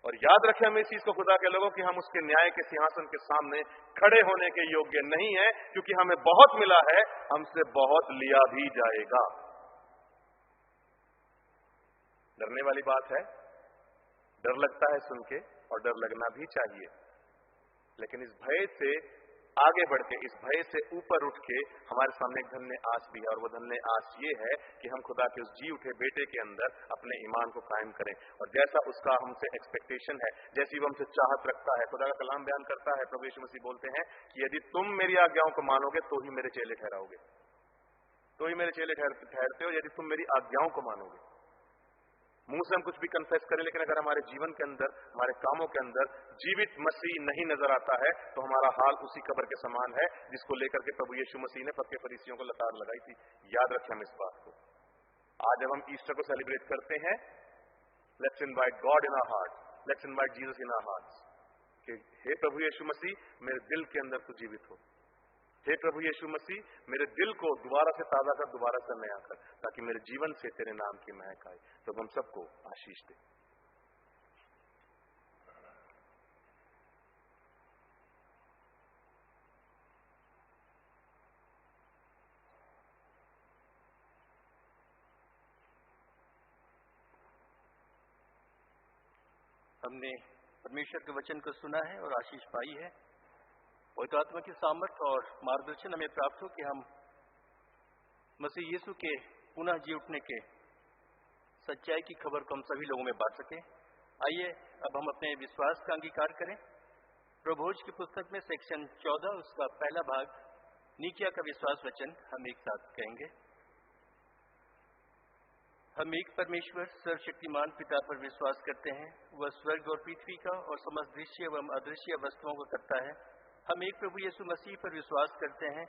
और याद रखें हम इस चीज को खुदा के लोगों कि हम उसके न्याय के सिंहासन के सामने खड़े होने के योग्य नहीं है, क्योंकि हमें बहुत मिला है, हमसे बहुत लिया भी जाएगा। डरने वाली बात है, डर लगता है सुन के, और डर लगना भी चाहिए, लेकिन इस भय से आगे बढ़ के, इस भय से ऊपर उठ के हमारे सामने एक धन्य आस भी है, और वो धन्य आस ये है कि हम खुदा के उस जी उठे बेटे के अंदर अपने ईमान को कायम करें, और जैसा उसका हमसे एक्सपेक्टेशन है, जैसी वो हमसे चाहत रखता है। खुदा का कलाम बयान करता है, प्रभु यीशु मसीह बोलते हैं कि यदि तुम मेरी आज्ञाओं को मानोगे तो ही मेरे चेले ठहराओगे, तो ही मेरे चेले ठहरते हो, यदि तुम मेरी आज्ञाओं को मानोगे। मुंह से हम कुछ भी कन्फेस करें, लेकिन अगर हमारे जीवन के अंदर, हमारे कामों के अंदर जीवित मसीह नहीं नजर आता है, तो हमारा हाल उसी कब्र के समान है जिसको लेकर के प्रभु यीशु मसीह ने पक्के फरीसियों को लताड़ लगाई थी। याद रखें हम इस बात को। आज जब हम ईस्टर को सेलिब्रेट करते हैं, let's invite God in our heart, let's invite Jesus in our hearts, कि हे प्रभु यीशु मसीह मेरे दिल के अंदर तू जीवित हो। हे प्रभु यीशु मसीह मेरे दिल को दोबारा से ताजा कर, दोबारा से नया कर, ताकि मेरे जीवन से तेरे नाम की महक आए। तो हम सबको आशीष दे। हमने परमेश्वर के वचन को सुना है और आशीष पाई है। पवित्र आत्मा की सामर्थ और मार्गदर्शन हमें प्राप्त हो कि हम मसीह यीशु के पुनः जी उठने के सच्चाई की खबर को हम सभी लोगों में बांट सकें। आइए अब हम अपने विश्वास का अंगीकार करें। प्रभोज की पुस्तक में सेक्शन 14 उसका पहला भाग नीकिया का विश्वास वचन हम एक साथ कहेंगे। हम एक परमेश्वर सर्वशक्तिमान पिता पर विश्वास करते हैं। वह स्वर्ग और पृथ्वी का और समस्त दृश्य एवं अदृश्य वस्तुओं को करता है। हम एक प्रभु यीशु मसीह पर विश्वास करते हैं।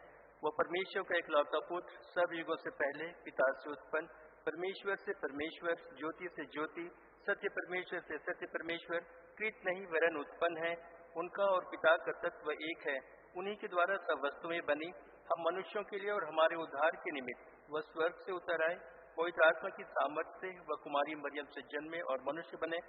वह परमेश्वर का इकलौता पुत्र, सब युगों से पहले पिता से उत्पन्न, परमेश्वर से परमेश्वर, ज्योति से ज्योति, सत्य परमेश्वर से सत्य परमेश्वर, कृत नहीं वरन उत्पन्न है। उनका और पिता का तत्व एक है। उन्हीं के द्वारा सब वस्तुएं बनी। हम मनुष्यों के लिए और हमारे उद्धार के निमित्त वह स्वर्ग से उतर आए। पवित्र आत्मा की सामर्थ्य से वह कुमारी मरियम से जन्मे और मनुष्य बने।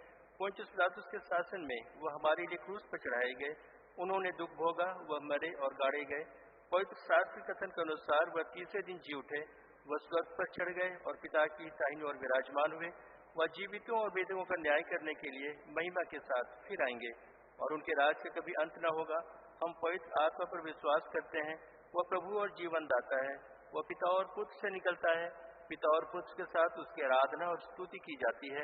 पोंतियुस पिलातुस के शासन में वह हमारे लिए क्रूस पर चढ़ाए गए। उन्होंने दुख भोगा, वह मरे और गाड़े गए। पवित्र शास्त्र कथन के अनुसार वह तीसरे दिन जी उठे। वह स्वर्ग पर चढ़ गए और पिता की दाहिनी ओर विराजमान हुए। वह जीवितों और मृतकों का न्याय करने के लिए महिमा के साथ फिर आएंगे और उनके राज का कभी अंत न होगा। हम पवित्र आत्मा पर विश्वास करते हैं। वह प्रभु और जीवन दाता है। वह पिता और पुत्र से निकलता है। पिता और पुत्र के साथ उसकी आराधना और स्तुति की जाती है।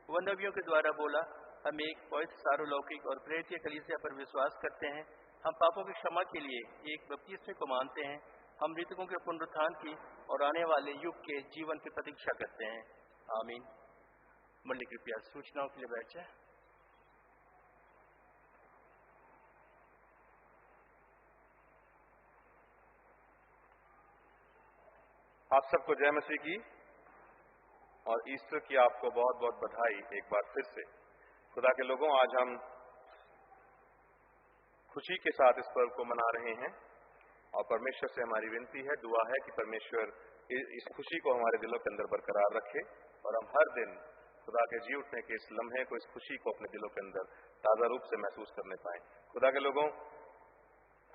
वह नबियों के द्वारा बोला। हम एक पवित्र सार्वलौकिक और प्रेरित कलीसिया पर विश्वास करते हैं। हम पापों की क्षमा के लिए एक बपतिस्मे को मानते हैं। हम मृतकों के पुनरुत्थान की और आने वाले युग के जीवन की प्रतीक्षा करते हैं। आमीन। मंडली कृपया सूचनाओं के लिए बैठ जाए। आप सबको जय मसीह की और ईस्टर की आपको बहुत बहुत बधाई एक बार फिर से। खुदा के लोगों, आज हम खुशी के साथ इस पर्व को मना रहे हैं और परमेश्वर से हमारी विनती है, दुआ है कि परमेश्वर इस खुशी को हमारे दिलों के अंदर बरकरार रखे और हम हर दिन खुदा के जी उठने के इस लम्हे को, इस खुशी को अपने दिलों के अंदर ताजा रूप से महसूस करने पाए। खुदा के लोगों,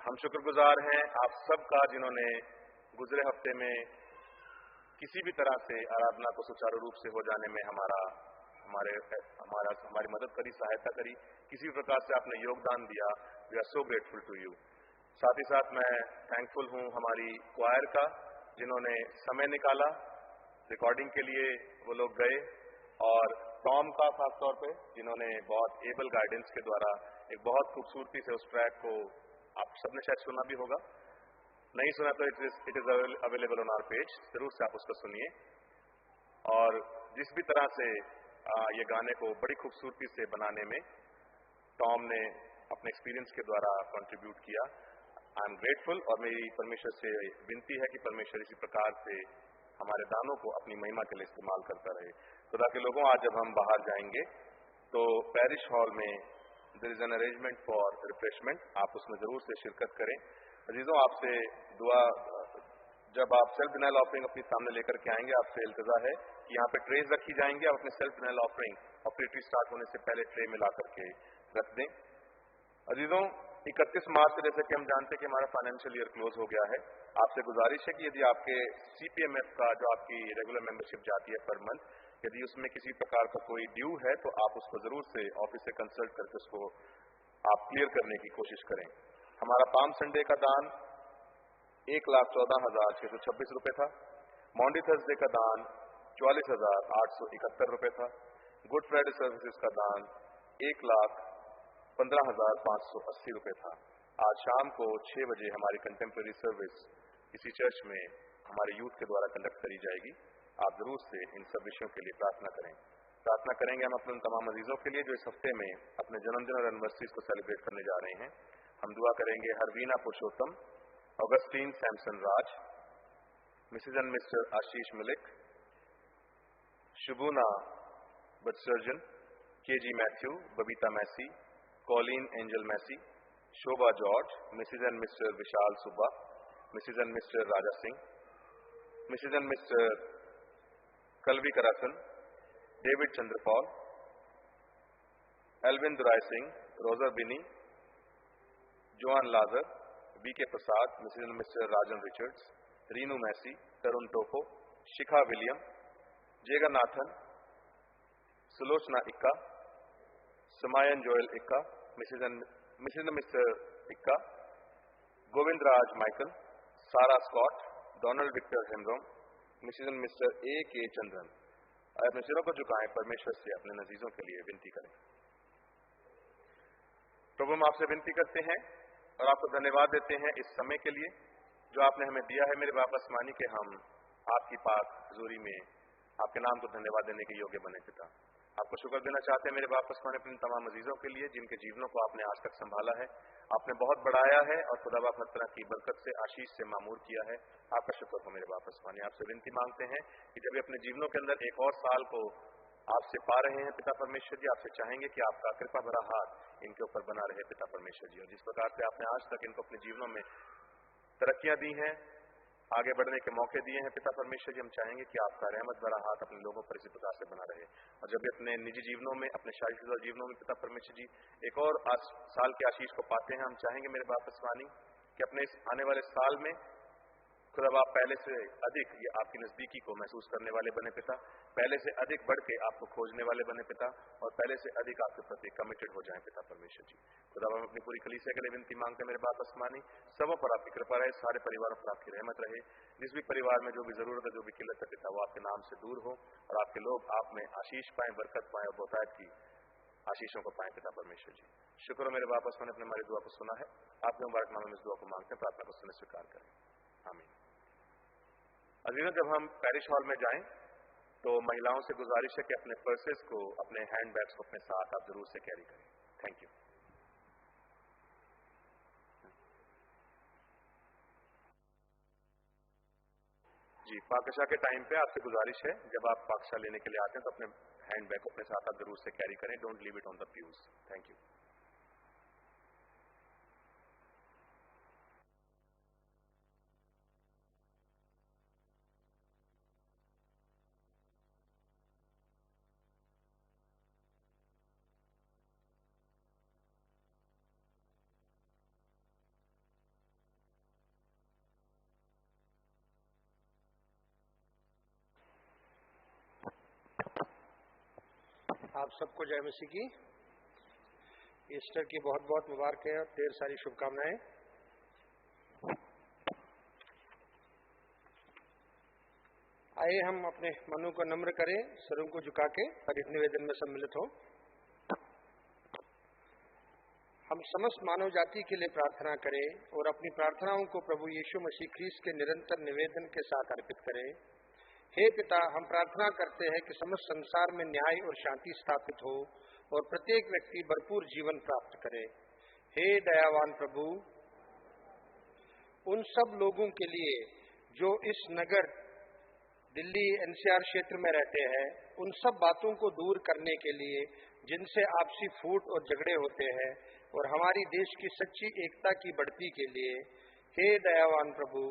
हम शुक्रगुजार हैं आप सबका जिन्होंने गुजरे हफ्ते में किसी भी तरह से आराधना को सुचारू रूप से हो जाने में हमारी मदद करी, सहायता करी, किसी भी प्रकार से आपने योगदान दिया। We are so grateful to you. साथ ही साथ मैं थैंकफुल हूं हमारी क्वायर का, जिन्होंने समय निकाला रिकॉर्डिंग के लिए, वो लोग गए, और टॉम का खासतौर पे, जिन्होंने बहुत एबल गाइडेंस के द्वारा एक बहुत खूबसूरती से उस ट्रैक को, आप सबने शायद सुना भी होगा, नहीं सुना तो it is available on our page, जरूर से आप उसको सुनिए। और जिस भी तरह से ये गाने को बड़ी खूबसूरती से बनाने में टॉम ने अपने एक्सपीरियंस के द्वारा कंट्रीब्यूट किया, आई एम ग्रेटफुल। और मेरी परमेश्वर से विनती है कि परमेश्वर इसी प्रकार से हमारे दानों को अपनी महिमा के लिए इस्तेमाल करता रहे। खुदा के लोगों, आज जब हम बाहर जाएंगे तो पैरिश हॉल में there is an arrangement for refreshment, आप उसमें जरूर से शिरकत करें। अजीजों, आपसे दुआ, जब आप सेल्फ डिनायल ऑफरिंग अपने सामने लेकर के आएंगे, आपसे इल्तजा है कि यहाँ पे ट्रेज रखी जाएंगी, आप अपने self denial offering operatory start होने से पहले ट्रे में ला करके रख दें। अजीजों, 31 मार्च से, जैसे कि हम जानते हैं कि हमारा फाइनेंशियल ईयर क्लोज हो गया है, आपसे गुजारिश है कि यदि आपके CPMF का जो आपकी रेगुलर मेंबरशिप जाती है पर मंथ, यदि उसमें किसी प्रकार का कोई ड्यू है तो आप उसको जरूर से ऑफिस से कंसल्ट करके उसको आप क्लियर करने की कोशिश करें। हमारा पाम संडे का दान 1,14,626 रुपए था। मॉन्डी थर्सडे का दान 44,871 रुपए था। गुड फ्राइडे सर्विसेज का दान 1,15,580 रुपए था। आज शाम को 6 बजे हमारी कंटेम्प्रेरी सर्विस इसी चर्च में हमारे यूथ के द्वारा कंडक्ट करी जाएगी। आप जरूर से इन सब विषयों के लिए प्रार्थना करें। प्रार्थना करेंगे हम अपने तमाम अजीजों के लिए जो इस हफ्ते में अपने जन्मदिन और एनिवर्सरीज को सेलिब्रेट करने जा रहे हैं। हम दुआ करेंगे Harvina Purushottam, Augustine Samson Raj, Mrs and Mr Ashish Malik, Shubhuna Batsarjan, KG Matthew, Babita Massey, Colin Angel Massey, Shobha George, Mrs and Mr Vishal Subba, Mrs and Mr Raja Singh, Mrs and Mr Kalvi Karasan, David Chandrapaul, Alvin Durai Singh, Roger Binny, Joan Lazar, BK Prasad, Mrs and Mr Rajan Richards, Rinu Massey, Tarun Toppo, Shikha William, Jegannathan, Sulochana Ekka, Samayan Joel Ekka, Mrs and mister Ekka, Govind Raj Michael, Sara Scott, Donald Victor Hembrom, Mrs and Mr AK Chandran. अपने सिरों को झुकाएं, परमेश्वर से अपने नजीजों के लिए विनती करें। प्रभु, हम आपसे विनती करते हैं और आपको धन्यवाद देते हैं इस समय के लिए जो आपने हमें दिया है। मेरे बाप आसमानी के हम आपकी पाक हजूरी में आपके नाम को धन्यवाद देने के योग्य बने। पिता, आपको शुक्र देना चाहते हैं मेरे बाप आसमानी अपने तमाम अजीजों के लिए जिनके जीवनों को आपने आज तक संभाला है, आपने बहुत बढ़ाया है और खुदा बाप हर तरह की बरकत से, आशीष से मामूर किया है। आपका शुक्र हो मेरे बाप आसमानी। आपसे विनती मांगते हैं कि जब अपने जीवनों के अंदर एक और साल को आपसे पा रहे हैं पिता परमेश्वर जी, आपसे चाहेंगे कि आपका कृपा भरा हाथ इनके ऊपर बना रहे पिता परमेश्वर जी। और जिस प्रकार से आपने आज तक इनको अपने जीवनों में तरक्कियां दी हैं, आगे बढ़ने के मौके दिए हैं पिता परमेश्वर जी, हम चाहेंगे कि आपका रहमत भरा हाथ अपने लोगों पर इसी प्रकार से बना रहे। और जब अपने निजी जीवनों में, अपने शारीरिक जीवनों में पिता परमेश्वर जी एक और साल के आशीष को पाते हैं, हम चाहेंगे मेरे बाप आसमानी कि अपने इस आने वाले साल में खुदा आप पहले से अधिक ये आपकी नजदीकी को महसूस करने वाले बने पिता, पहले से अधिक बढ़ के आपको खोजने वाले बने पिता, और पहले से अधिक आपके प्रति कमिटेड हो जाएं पिता परमेश्वर जी। खुदा हम अपनी पूरी कलीसिया के लिए विनती मांगते हैं मेरे बाप आसमानी, सबों पर आपकी कृपा रहे, सारे परिवारों पर आपकी रहमत रहे। जिस भी परिवार में जो भी जरूरत है, जो भी किल्लत है पिता, वो आपके नाम से दूर हो और आपके लोग आप में आशीष पाएं, बरकत पाएं और बहुतायत की आशीषों को पाएं पिता परमेश्वर जी। शुक्र हो मेरे बाप आसमानी, अपने हमारी दुआ को सुना है। आपके मुबारक नाम में इस दुआ को मांगते हैं, प्रार्थना को सुने स्वीकार करें, आमीन। अजीजों, जब हम पैरिश हॉल में जाएं तो महिलाओं से गुजारिश है कि अपने पर्सेस को, अपने हैंड बैग्स को अपने साथ आप जरूर से कैरी करें। Thank you. जी, पाकशाला के टाइम पे आपसे गुजारिश है, जब आप पाकशाला लेने के लिए आते हैं तो अपने हैंड बैग अपने साथ आप जरूर से कैरी करें. Don't leave it on the प्यूज. Thank you. आप सबको जय मसीह की. ईस्टर की बहुत बहुत मुबारक है और ढेर सारी शुभकामनाएं. आइए हम अपने मनों को नम्र करें, सरों को झुका के हरित निवेदन में सम्मिलित हो. हम समस्त मानव जाति के लिए प्रार्थना करें और अपनी प्रार्थनाओं को प्रभु यीशु मसीह ख्रीस्त के निरंतर निवेदन के साथ अर्पित करें. हे पिता, हम प्रार्थना करते हैं कि समस्त संसार में न्याय और शांति स्थापित हो और प्रत्येक व्यक्ति भरपूर जीवन प्राप्त करे. हे दयावान प्रभु, उन सब लोगों के लिए जो इस नगर दिल्ली एनसीआर क्षेत्र में रहते हैं, उन सब बातों को दूर करने के लिए जिनसे आपसी फूट और झगड़े होते हैं, और हमारी देश की सच्ची एकता की बढ़ती के लिए, हे दयावान प्रभु,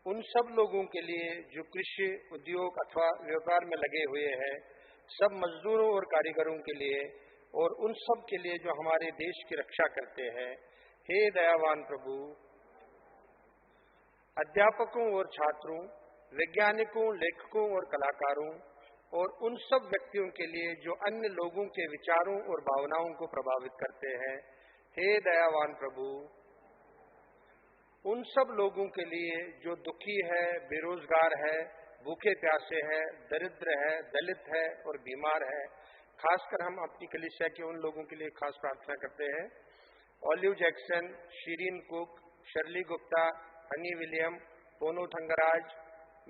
उन सब लोगों के लिए जो कृषि उद्योग अथवा व्यापार में लगे हुए हैं, सब मजदूरों और कारीगरों के लिए, और उन सब के लिए जो हमारे देश की रक्षा करते हैं, हे दयावान प्रभु, अध्यापकों और छात्रों, वैज्ञानिकों, लेखकों और कलाकारों, और उन सब व्यक्तियों के लिए जो अन्य लोगों के विचारों और भावनाओं को प्रभावित करते हैं, हे दयावान प्रभु, उन सब लोगों के लिए जो दुखी है, बेरोजगार है, भूखे प्यासे है, दरिद्र है, दलित है और बीमार है. खासकर हम अपनी कलीसिया के उन लोगों के लिए खास प्रार्थना करते हैं. Olive Jackson, Shireen Cook, Shirley Gupta, Honey William, Pono Thangaraj,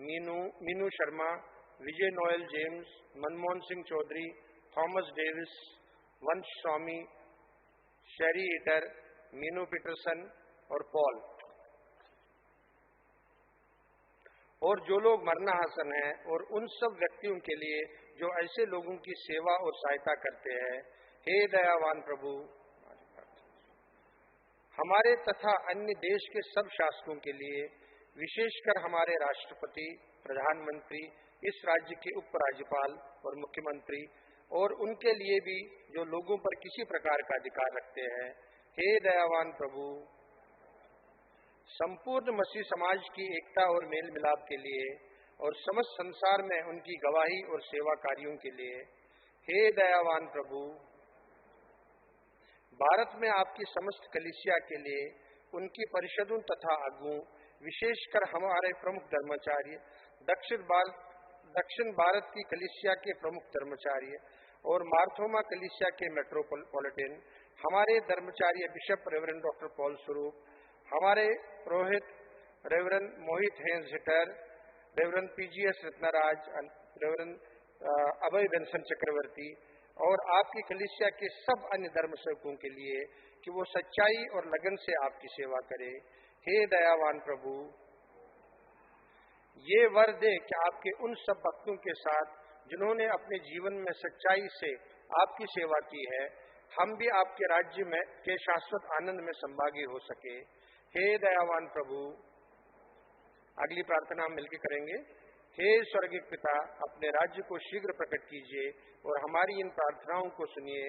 Meenu Sharma, Vijay Noel James, Manmohan Singh Chaudhary, Thomas Davis, Vansh Swami, Sherry ईटर, मीनू पीटरसन और पॉल, और जो लोग मरना हसन हैं, और उन सब व्यक्तियों के लिए जो ऐसे लोगों की सेवा और सहायता करते हैं, हे दयावान प्रभु, हमारे तथा अन्य देश के सब शासकों के लिए, विशेषकर हमारे राष्ट्रपति, प्रधानमंत्री, इस राज्य के उपराज्यपाल और मुख्यमंत्री, और उनके लिए भी जो लोगों पर किसी प्रकार का अधिकार रखते हैं, हे दयावान प्रभु, संपूर्ण मसीह समाज की एकता और मेल मिलाप के लिए और समस्त संसार में उनकी गवाही और सेवा कार्यों के लिए, हे दयावान प्रभु, भारत में आपकी समस्त कलीसिया के लिए, उनकी परिषदों तथा अगुओं, विशेषकर हमारे प्रमुख धर्माचार्य, दक्षिण भारत की कलीसिया के प्रमुख धर्माचार्य और मार्थोमा कलीसिया के मेट्रोपॉलिटन, हमारे धर्माचार्य bishop reverend doctor Paul Swaroop, हमारे पुरोहित रेवरेंड मोहित हेंस हिटर, reverend PGS Ratnaraj, reverend Abhay Benson Chakravarti और आपकी कलीसिया के सब अन्य धर्म सेवकों के लिए कि वो सच्चाई और लगन से आपकी सेवा करे। हे दयावान प्रभु, ये वर दे कि आपके उन सब भक्तों के साथ जिन्होंने अपने जीवन में सच्चाई से आपकी सेवा की है, हम भी आपके राज्य में के शाश्वत आनंद में संभागी हो सके। हे दयावान प्रभु, अगली प्रार्थना हम मिलकर करेंगे। हे स्वर्गीय पिता, अपने राज्य को शीघ्र प्रकट कीजिए और हमारी इन प्रार्थनाओं को सुनिए।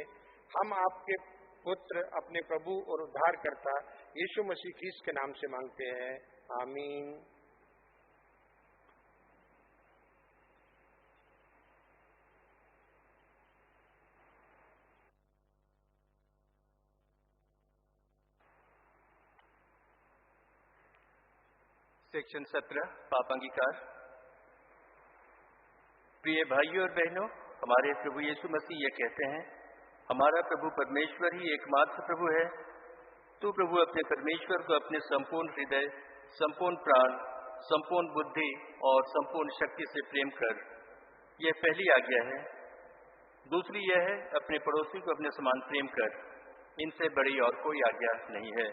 हम आपके पुत्र, अपने प्रभु और उद्धारकर्ता यीशु मसीह ख्रीस्त के नाम से मांगते हैं, आमीन। सेक्शन 17 पाप अंगीकार। प्रिय भाइयों और बहनों, हमारे प्रभु यीशु मसीह ये कहते हैं, हमारा प्रभु परमेश्वर ही एकमात्र प्रभु है। तू प्रभु अपने परमेश्वर को अपने संपूर्ण हृदय, संपूर्ण प्राण, संपूर्ण बुद्धि और संपूर्ण शक्ति से प्रेम कर। यह पहली आज्ञा है। दूसरी यह है, अपने पड़ोसी को अपने समान प्रेम कर। इनसे बड़ी और कोई आज्ञा नहीं है।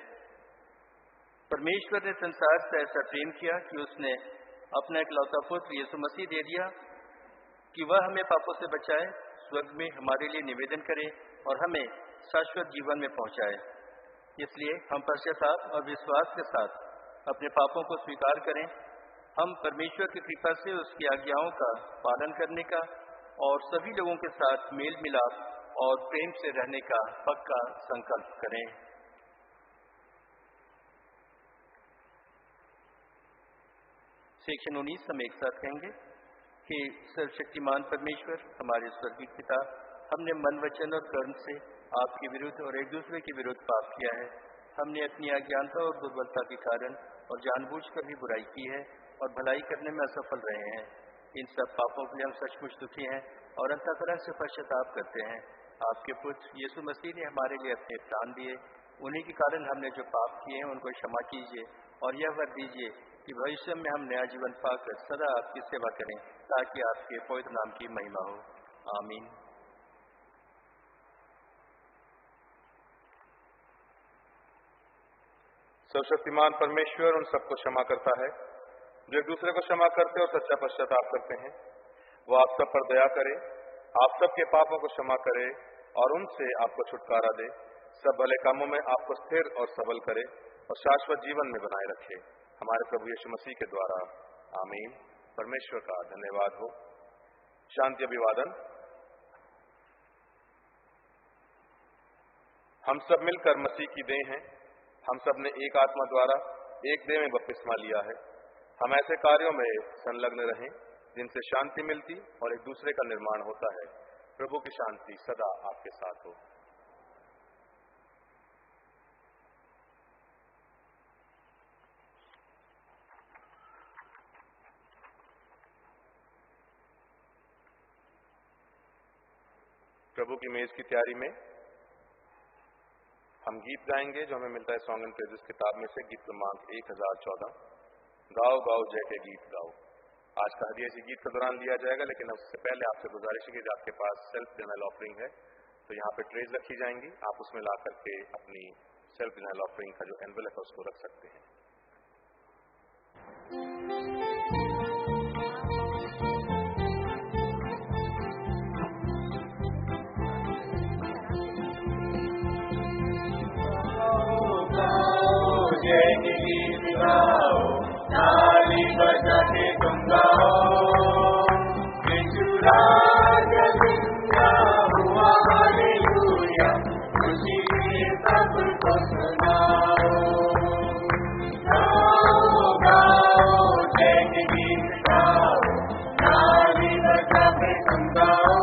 परमेश्वर ने संसार से ऐसा प्रेम किया कि उसने अपना इकलौता पुत्र यीशु मसीह दे दिया कि वह हमें पापों से बचाए, स्वर्ग में हमारे लिए निवेदन करे और हमें शाश्वत जीवन में पहुंचाए। इसलिए हम पश्चाताप और विश्वास के साथ अपने पापों को स्वीकार करें। हम परमेश्वर की कृपा से उसकी आज्ञाओं का पालन करने का और सभी लोगों के साथ मेल मिलाप और प्रेम से रहने का पक्का संकल्प करें। सेक्शन 19 हम एक साथ कहेंगे कि सर्वशक्तिमान परमेश्वर हमारे स्वर्गीय पिता, हमने मन, वचन और कर्म से आपके विरुद्ध और एक दूसरे के विरुद्ध पाप किया है। हमने अपनी अज्ञानता और दुर्बलता के कारण और जानबूझकर भी बुराई की है और भलाई करने में असफल रहे हैं। इन सब पापों के लिए हम सचमुच दुखी हैं और अंतःकरण से पश्चाताप करते हैं। आपके पुत्र यीशु मसीह ने हमारे लिए अपने प्राण दिए, उन्हीं के कारण हमने जो पाप किए हैं उनको क्षमा कीजिए और यह वर दीजिए कि भविष्य में हम नया जीवन पाकर सदा आपकी सेवा करें, ताकि आपके पवित्र नाम की महिमा हो। आमीन। सर्वशक्तिमान परमेश्वर उन सबको क्षमा करता है जो एक दूसरे को क्षमा करते और सच्चा पश्चाताप करते हैं। वो आप सब पर दया करे, आप सबके पापों को क्षमा करे और उनसे आपको छुटकारा दे, सब भले कामों में आपको स्थिर और सबल करे और शाश्वत जीवन में बनाए रखे, हमारे प्रभु यीशु मसीह के द्वारा। आमीन। परमेश्वर का धन्यवाद हो। शांति अभिवादन। हम सब मिलकर मसीह की देह हैं। हम सब ने एक आत्मा द्वारा एक देह में बपतिस्मा लिया है। हम ऐसे कार्यों में संलग्न रहें जिनसे शांति मिलती और एक दूसरे का निर्माण होता है। प्रभु की शांति सदा आपके साथ हो। प्रभु की मेज की तैयारी में हम गीत गाएंगे जो हमें मिलता है सॉन्ग एंड प्रेजेस किताब में से, गीत क्रमांक 1014, गाओ गाओ जय के गीत गाओ। आज का हदिया इसी गीत के दौरान लिया जाएगा, लेकिन उससे पहले आपसे गुजारिश है कि आपके पास सेल्फ डिनाइल ऑफरिंग है तो यहाँ पे ट्रेज रखी जाएंगी, आप उसमें ला करके अपनी सेल्फ डिनाइल ऑफरिंग का जो एनवेलप है उसको रख सकते हैं। जय के गीत गाओ, ताली बजा के तुम गाओ, यीशु राजा जिंदा हुआ, हालेलुया, खुशी में सबको सुनाओ। गाओ गाओ जय के गीत गाओ, ताली बजा के तुम गाओ,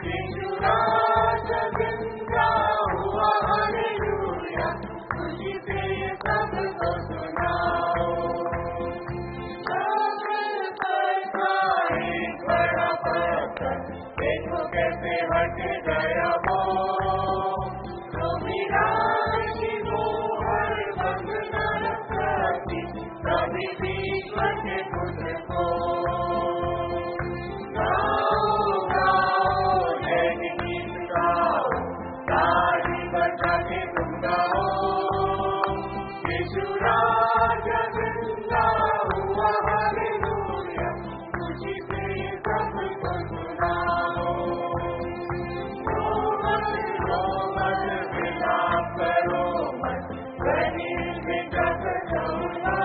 यीशु राजा जिंदा हुआ, हालेलुया, सबको सुनाओ। बड़ा पत्थर देखो कैसे हट गया वो, तो विराशी वो हर बंधन रखती सभी ईश्वर के पुत्र को। गाओ गाओ जय के गीत गाओ, ताली बजा के तुम गाओ, राजा जिंदा हुआ, हालेलुया, खुशी से सबको सुनाओ। रो मत विलाप करो मत, गरीब में जग जाऊंगा,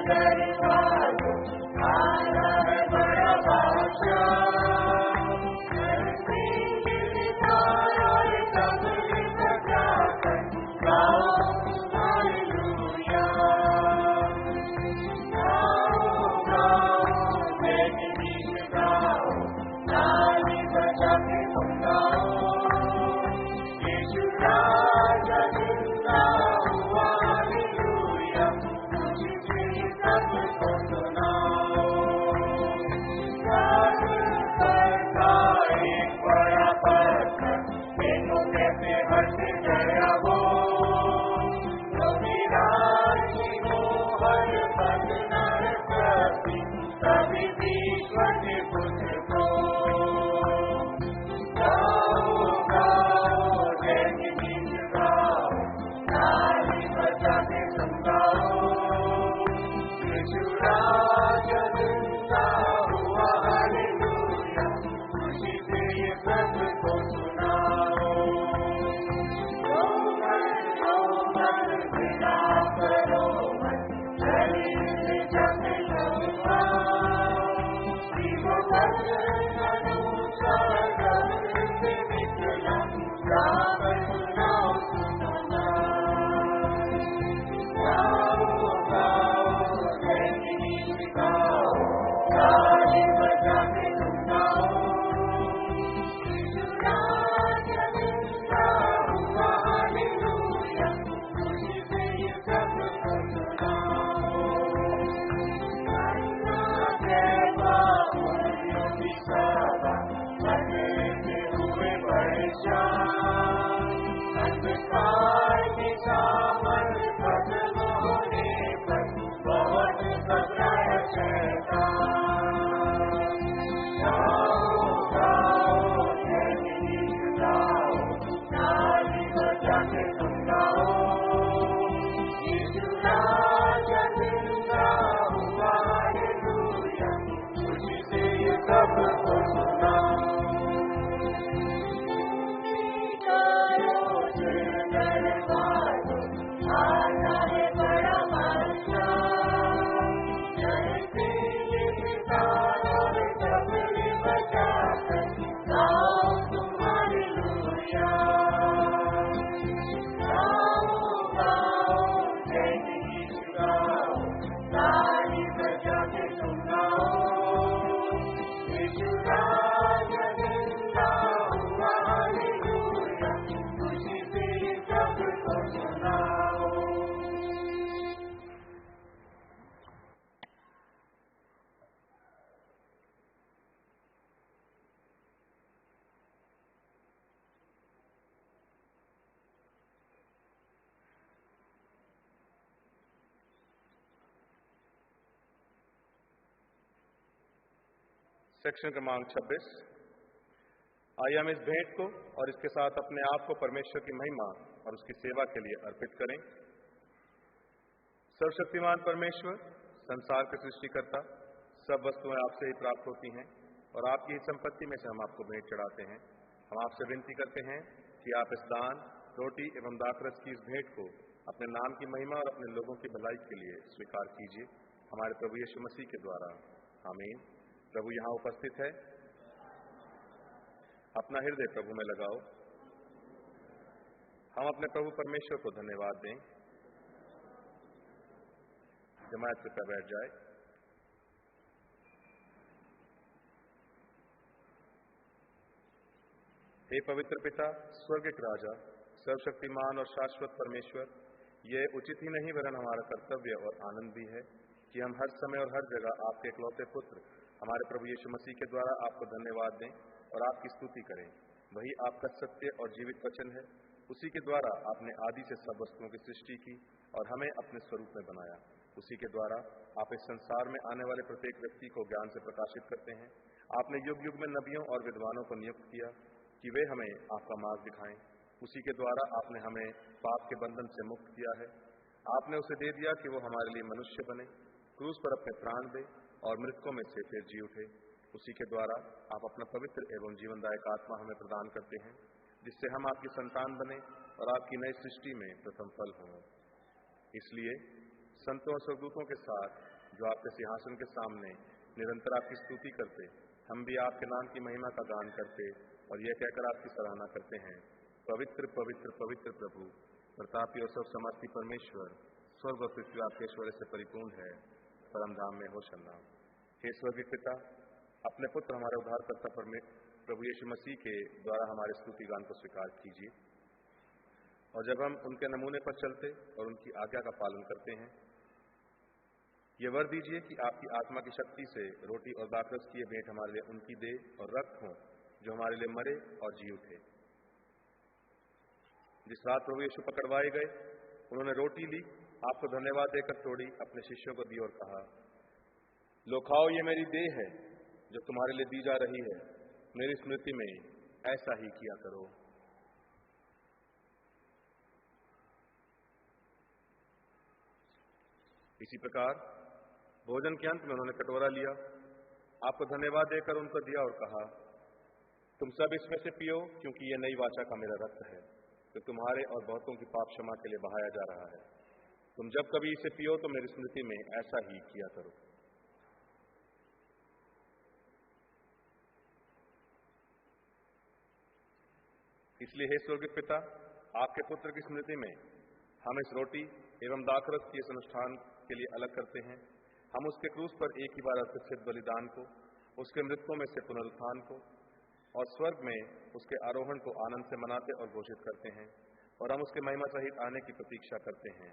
दरबार आया है बड़ा बादशाह धरती गिरधार तबले बजाकर गाओ हालेलुया गाओ गाओ जय गीत गाओ ताली बजा के तुम गाओ यीशु राजा जिंदा हुआ हालेलुया मुझे सबको सुनाओ एक बड़ा पत्थर देखो कैसे हट गया वो राजी हो हर बदनार सभी ईश्वर के पुत्र को गाओ गाओ जय गीत गाओ ताली बजा के तुम गाओ यीशु राजा जिंदा हुआ हालेलुया खुशी से ये सबको सुनाओ रोमन बिना करो मत शरीर जग लगा जीवो वचन अनुसार जग से निकला गावन सुनाओ सुनाना गाओ गाओ जय गीत गाओ ताली बजा के तुम गाओ यीशु राजा जिंदा हुआ हालेलुया खुशी से ये सबको सुनाओ अन्ना देवा उन्हों की सभा बदलते हुए परेशान अंधकार की सामर्थ खत्म होने पर बहुत घबराया शैतान गाओ गाओ जय गीत गाओ ताली बजा के तुम गाओ यीशु राजा जिंदा हुआ हालेलुया खुशी से ये सबको सुनाओ दरबार आया है बड़ा बादशाह धरती गिरधार और तबले बजाकर गाओ तुम हालेलुया गाओ गाओ जय गीत गाओ ताली बजा के तुम गाओ यीशु राजा जिंदा हुआ हालेलुया खुशी से ये सबको सुनाओ सेक्शन क्रमांक 26। आइए हम इस भेंट को और इसके साथ अपने आप को परमेश्वर की महिमा और उसकी सेवा के लिए अर्पित करें। सर्वशक्तिमान परमेश्वर, संसार के सृष्टिकर्ता, सब वस्तुएं आपसे ही प्राप्त होती हैं और आपकी ही संपत्ति में से हम आपको भेंट चढ़ाते हैं। हम आपसे विनती करते हैं कि आप इस दान, रोटी एवं दाखरस की इस भेंट को अपने नाम की महिमा और अपने लोगों की भलाई के लिए स्वीकार कीजिए, हमारे प्रभु यीशु मसीह के द्वारा। आमीन। प्रभु यहाँ उपस्थित है। अपना हृदय प्रभु में लगाओ। हम अपने प्रभु परमेश्वर को धन्यवाद दें। जमात से बैठ जाए। हे पवित्र पिता, स्वर्ग के राजा, सर्वशक्तिमान और शाश्वत परमेश्वर, यह उचित ही नहीं वरन हमारा कर्तव्य और आनंद भी है कि हम हर समय और हर जगह आपके इकलौते पुत्र हमारे प्रभु यीशु मसीह के द्वारा आपको धन्यवाद दें और आपकी स्तुति करें। वही आपका सत्य और जीवित वचन है। उसी के द्वारा आपने आदि से सब वस्तुओं की सृष्टि की और हमें अपने स्वरूप में बनाया। उसी के द्वारा आप इस संसार में आने वाले प्रत्येक व्यक्ति को ज्ञान से प्रकाशित करते हैं। आपने युग युग में नबियों और विद्वानों को नियुक्त किया कि वे हमें आपका मार्ग दिखाएं। उसी के द्वारा आपने हमें पाप के बंधन से मुक्त किया है। आपने उसे दे दिया कि वो हमारे लिए मनुष्य बने, क्रूस पर अपने प्राण दे और मृतकों में से फिर जी उठे। उसी के द्वारा आप अपना पवित्र एवं जीवनदायक आत्मा हमें प्रदान करते हैं, जिससे हम आपकी संतान बने और आपकी नई सृष्टि में प्रथम फल हों। इसलिए संतों और स्वर्गदूतों के साथ जो आपके सिंहासन के सामने निरंतर आपकी स्तुति करते, हम भी आपके नाम की महिमा का गान करते और यह कहकर आपकी सराहना करते हैं, पवित्र पवित्र पवित्र प्रभु, प्रतापी और सब समर्थी परमेश्वर, स्वर्ग और पृथ्वी आपके ऐश्वर्य से परिपूर्ण है, परम धाम में होशन्ना। हे स्वर्गीय पिता, अपने पुत्र हमारे उद्धारकर्ता प्रभु यीशु मसीह के द्वारा हमारे स्तुति गान को स्वीकार कीजिए, और जब हम उनके नमूने पर चलते और उनकी आज्ञा का पालन करते हैं, ये वर दीजिए कि आपकी आत्मा की शक्ति से रोटी और दाखरस की भेंट हमारे लिए उनकी देह और रक्त हो जो हमारे लिए मरे और जी उठे। जिस रात प्रभु यीशु पकड़वाए गए, उन्होंने रोटी ली, आपको धन्यवाद देकर तोड़ी, अपने शिष्यों को दी और कहा, लो खाओ, ये मेरी देह है जो तुम्हारे लिए दी जा रही है, मेरी स्मृति में ऐसा ही किया करो। इसी प्रकार भोजन के अंत में उन्होंने कटोरा लिया, आपको धन्यवाद देकर उनको दिया और कहा, तुम सब इसमें से पियो, क्योंकि यह नई वाचा का मेरा रक्त है जो तुम्हारे और बहुतों की पाप क्षमा के लिए बहाया जा रहा है। तुम जब कभी इसे पियो तो मेरी स्मृति में ऐसा ही किया करो। इसलिए हे स्वर्गीय पिता, आपके पुत्र की स्मृति में हम इस रोटी एवं दाखरस के इस अनुष्ठान के लिए अलग करते हैं। हम उसके क्रूस पर एक ही बार अर्पित बलिदान को, उसके मृतकों में से पुनरुत्थान को और स्वर्ग में उसके आरोहण को आनंद से मनाते और घोषित करते हैं, और हम उसके महिमा सहित आने की प्रतीक्षा करते हैं।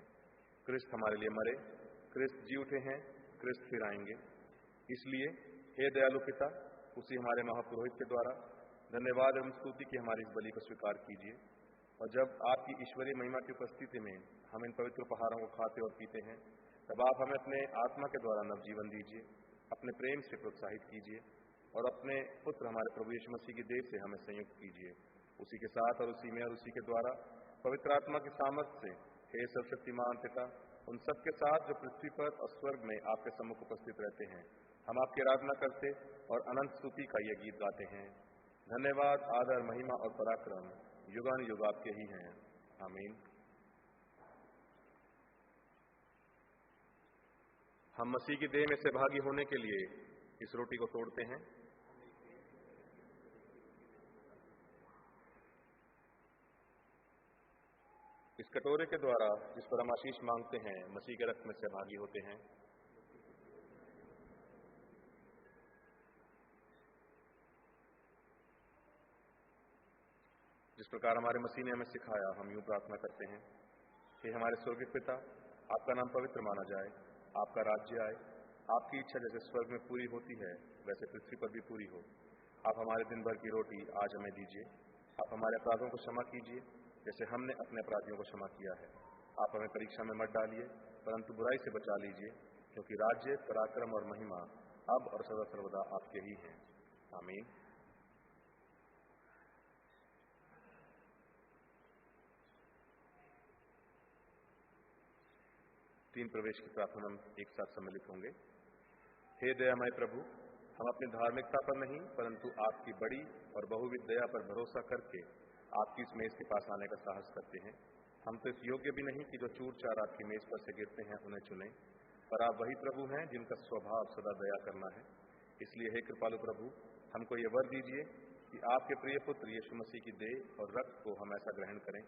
क्रिस्त हमारे लिए मरे, क्रिस्त जी उठे हैं, क्रिस्त फिर आएंगे। इसलिए हे दयालु पिता, उसी हमारे महापुरोहित के द्वारा धन्यवाद एवं स्तुति की हमारी इस बलि को स्वीकार कीजिए, और जब आपकी ईश्वरीय महिमा की उपस्थिति में हम इन पवित्र उपहारों को खाते और पीते हैं, तब आप हमें अपने आत्मा के द्वारा नवजीवन दीजिए, अपने प्रेम से प्रोत्साहित कीजिए और अपने पुत्र हमारे प्रभु यीशु मसीह की देह से हमें संयुक्त कीजिए। उसी के साथ और उसी में और उसी के द्वारा पवित्र आत्मा की सामर्थ्य से हे सर्वशक्तिमान पिता, उन सबके साथ जो पृथ्वी पर और स्वर्ग में आपके सम्मुख उपस्थित रहते हैं, हम आपकी आराधना करते और अनंत स्तुति का ये गीत गाते हैं। धन्यवाद, आदर, महिमा और पराक्रम युगान युग आपके ही हैं। आमीन। हम मसीह की देह में से भागी होने के लिए इस रोटी को तोड़ते हैं। इस कटोरे के द्वारा जिस पर हम आशीष मांगते हैं, मसीह के रक्त में से भागी होते हैं। जिस प्रकार हमारे मसीह ने हमें सिखाया, हम यूं प्रार्थना करते हैं कि हमारे स्वर्गीय पिता, आपका नाम पवित्र माना जाए, आपका राज्य आए, आपकी इच्छा जैसे स्वर्ग में पूरी होती है वैसे पृथ्वी पर भी पूरी हो। आप हमारे दिन भर की रोटी आज हमें दीजिए। आप हमारे अपराधों को क्षमा कीजिए जैसे हमने अपने अपराधियों को क्षमा किया है। आप हमें परीक्षा में मत डालिए, परंतु बुराई से बचा लीजिए, क्योंकि राज्य, पराक्रम और महिमा अब और सदा सर्वदा आपके ही हैं। आमीन। तीन प्रवेश की प्रार्थना हम एक साथ सम्मिलित होंगे। हे दयामय प्रभु, हम अपनी धार्मिकता पर नहीं परंतु आपकी बड़ी और बहुविध दया पर भरोसा करके आपकी इस मेज के पास आने का साहस करते हैं। हम तो इस योग्य भी नहीं कि जो चूर चार आपकी मेज पर से गिरते हैं उन्हें चुनें, पर आप वही प्रभु हैं जिनका स्वभाव सदा दया करना है। इसलिए हे कृपालु प्रभु, हमको ये वर दीजिए कि आपके प्रिय पुत्र यीशु मसीह की देह और रक्त को हम ऐसा ग्रहण करें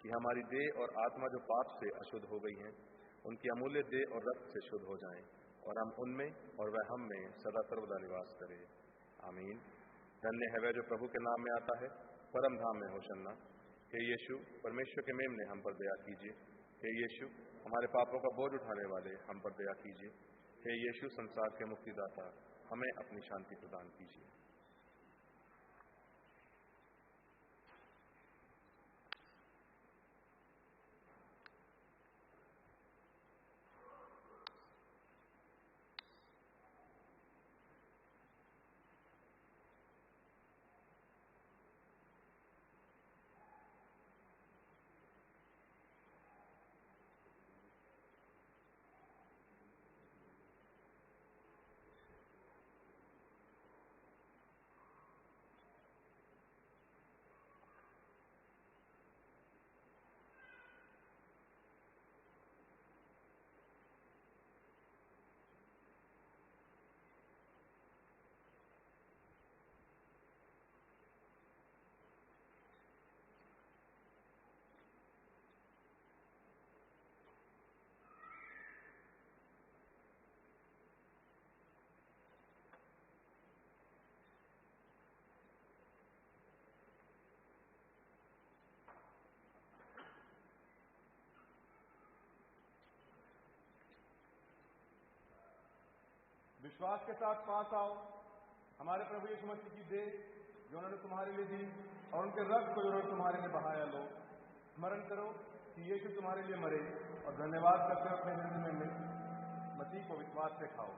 कि हमारी देह और आत्मा जो पाप से अशुद्ध हो गई हैं, उनकी अमूल्य देह और रक्त से शुद्ध हो जाएं, और हम उनमें और वह हम में सदा सर्वदा निवास करे। आमीन। धन्य है वह जो प्रभु के नाम में आता है, परम धाम में होशन्ना। हे यीशु, परमेश्वर के मेमने हम पर दया कीजिए। हे यीशु, हमारे पापों का बोझ उठाने वाले हम पर दया कीजिए। हे यीशु, संसार के मुक्तिदाता, हमें अपनी शांति प्रदान कीजिए। विश्वास के साथ पास आओ, हमारे प्रभु यीशु मसीह की देह जो उन्होंने तुम्हारे लिए दी और उनके रक्त को जो उन्होंने तुम्हारे लिए बहाया लो। स्मरण करो कि यीशु तुम्हारे लिए मरे और धन्यवाद करते हो अपने जिंदगी में मसीह को विश्वास से खाओ।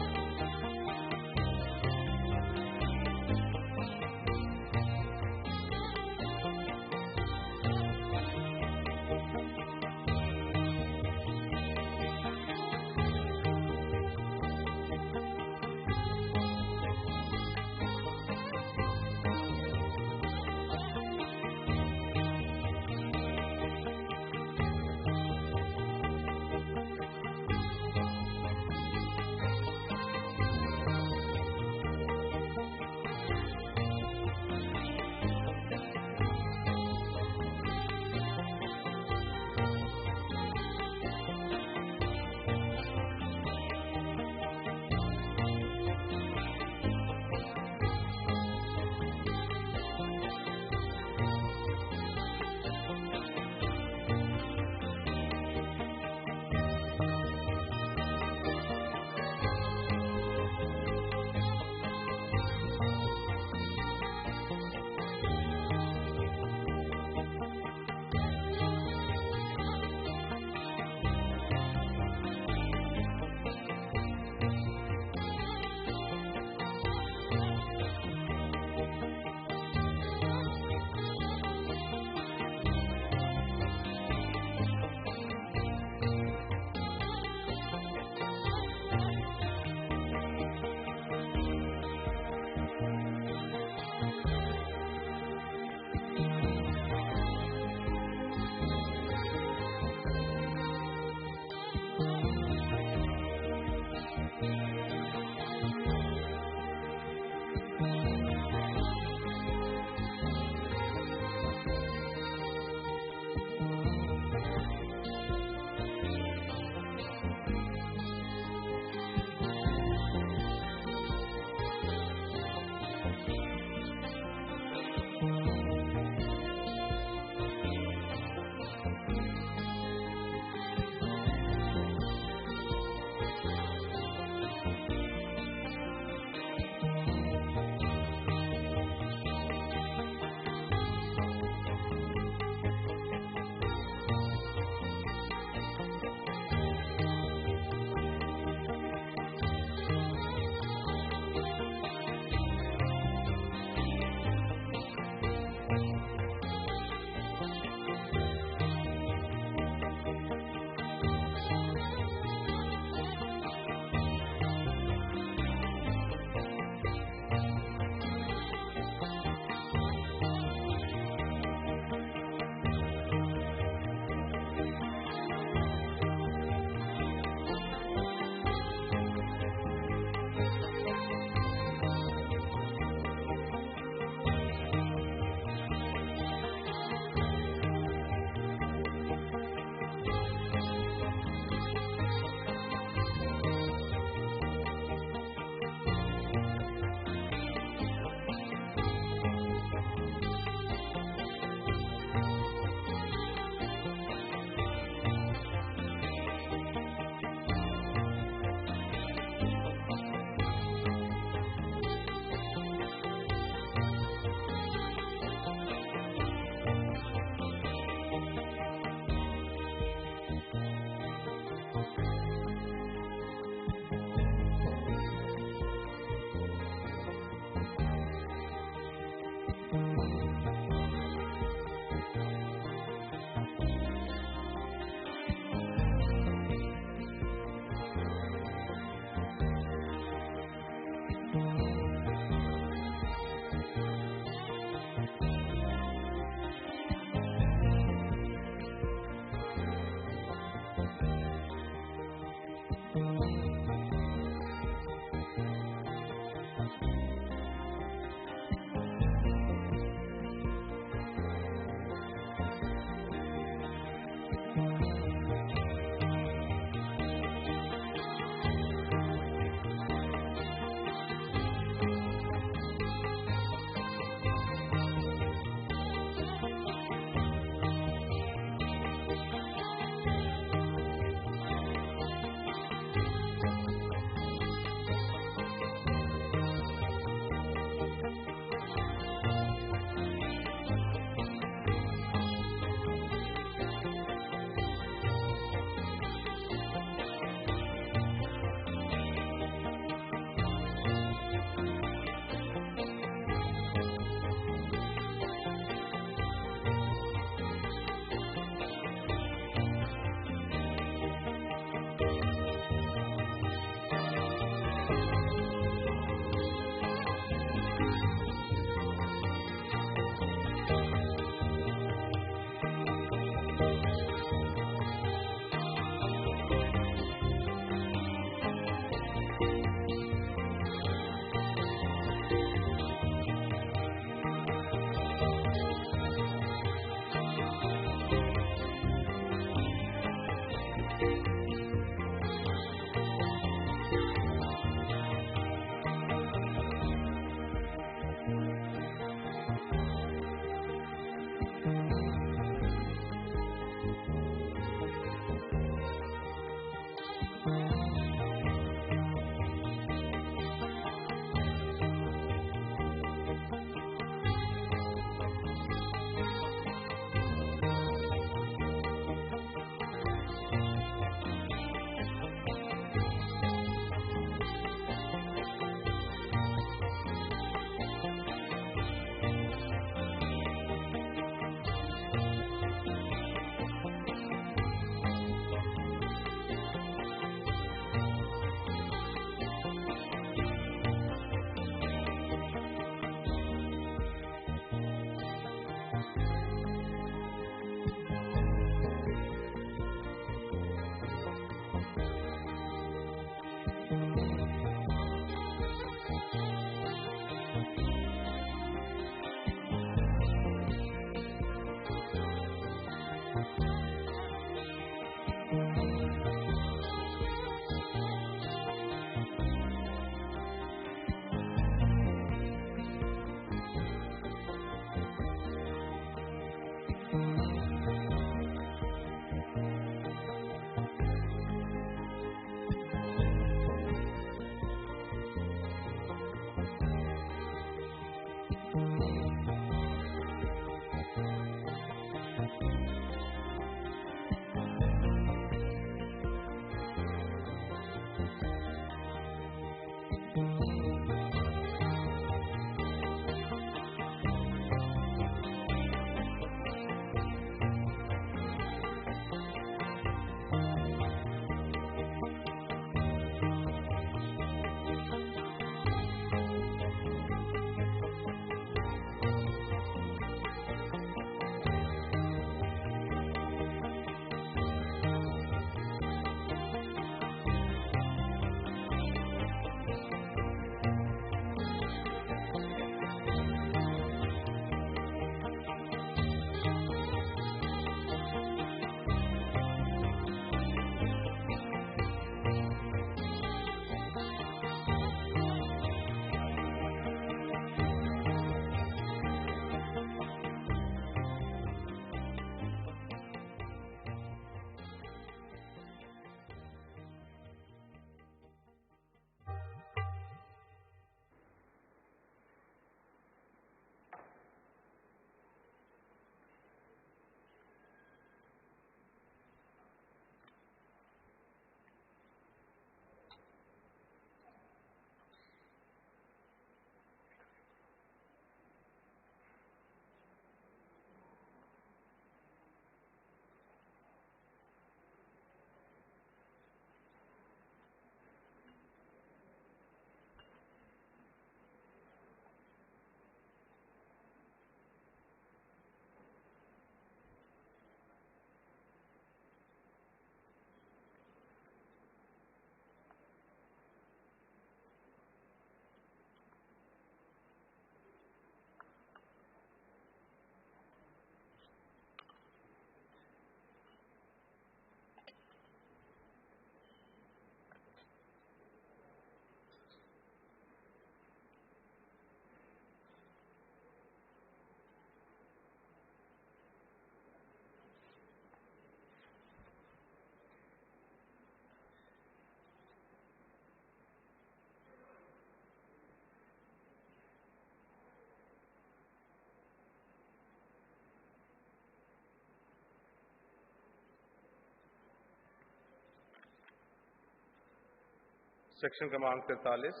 सेक्शन क्रमांक 43।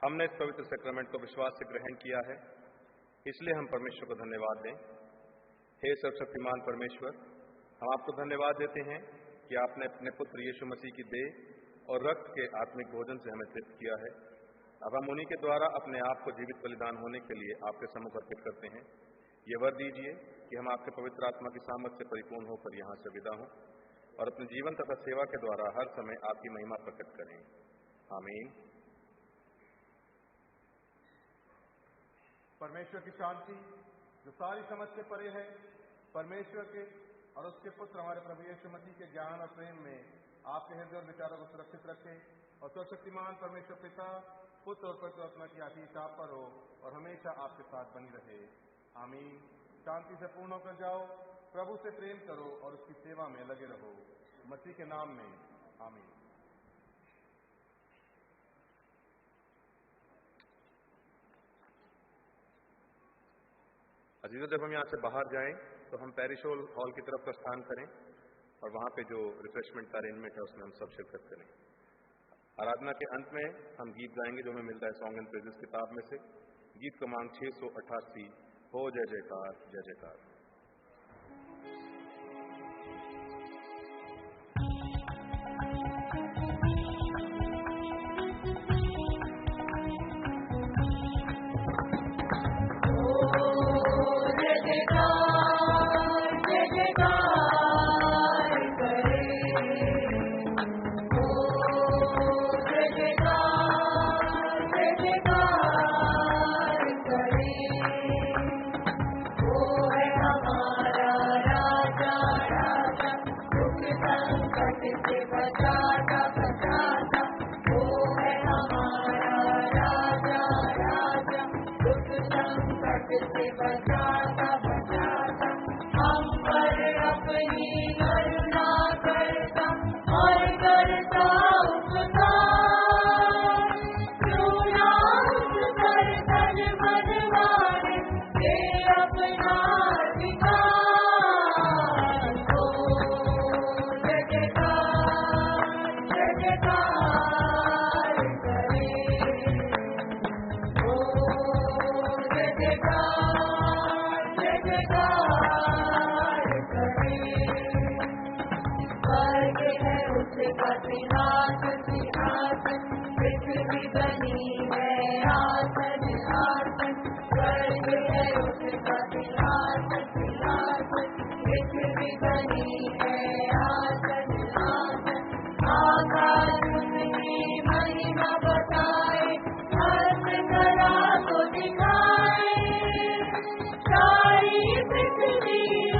हमने इस पवित्र सैक्रमेंट को विश्वास से ग्रहण किया है, इसलिए हम परमेश्वर को धन्यवाद दें। हे सर्वशक्तिमान परमेश्वर, हम आपको धन्यवाद देते हैं कि आपने अपने पुत्र यीशु मसीह की देह और रक्त के आत्मिक भोजन से हमें तृप्त किया है। अब हम उन्हीं के द्वारा अपने आप को जीवित बलिदान होने के लिए आपके सम्मुख अर्पित करते हैं। ये वर दीजिए कि हम आपके पवित्र आत्मा की सामर्थ से परिपूर्ण होकर यहाँ से विदा हों और अपने जीवन तथा सेवा के द्वारा हर समय आपकी महिमा प्रकट करें। आमीन। परमेश्वर की शांति जो सारी समझ से परे है, परमेश्वर के और उसके पुत्र हमारे प्रभु यीशु मसीह के ज्ञान और प्रेम में आपके हृदय और विचारों को सुरक्षित रखे और सर्वशक्तिमान परमेश्वर पिता, पुत्र और पवित्र आत्मा की आशीष आप पर हो और हमेशा आपके साथ बनी रहे। आमीन। शांति से पूर्ण होकर जाओ, प्रभु से प्रेम करो और उसकी सेवा में लगे रहो। मसीह के नाम में आमीन। अजीजों, जब हम यहाँ से बाहर जाएं तो हम पैरिश हॉल की तरफ प्रस्थान करें और वहाँ पे जो रिफ्रेशमेंट का अरेंजमेंट है उसमें हम सब शिरकत करें। आराधना के अंत में हम गीत गाएंगे जो हमें मिलता है सॉन्ग एंड प्रेजेस किताब में से। गीत क्रमांक 688, हो जय जयकार जय जयकार।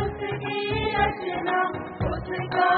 उसकी रचना उसका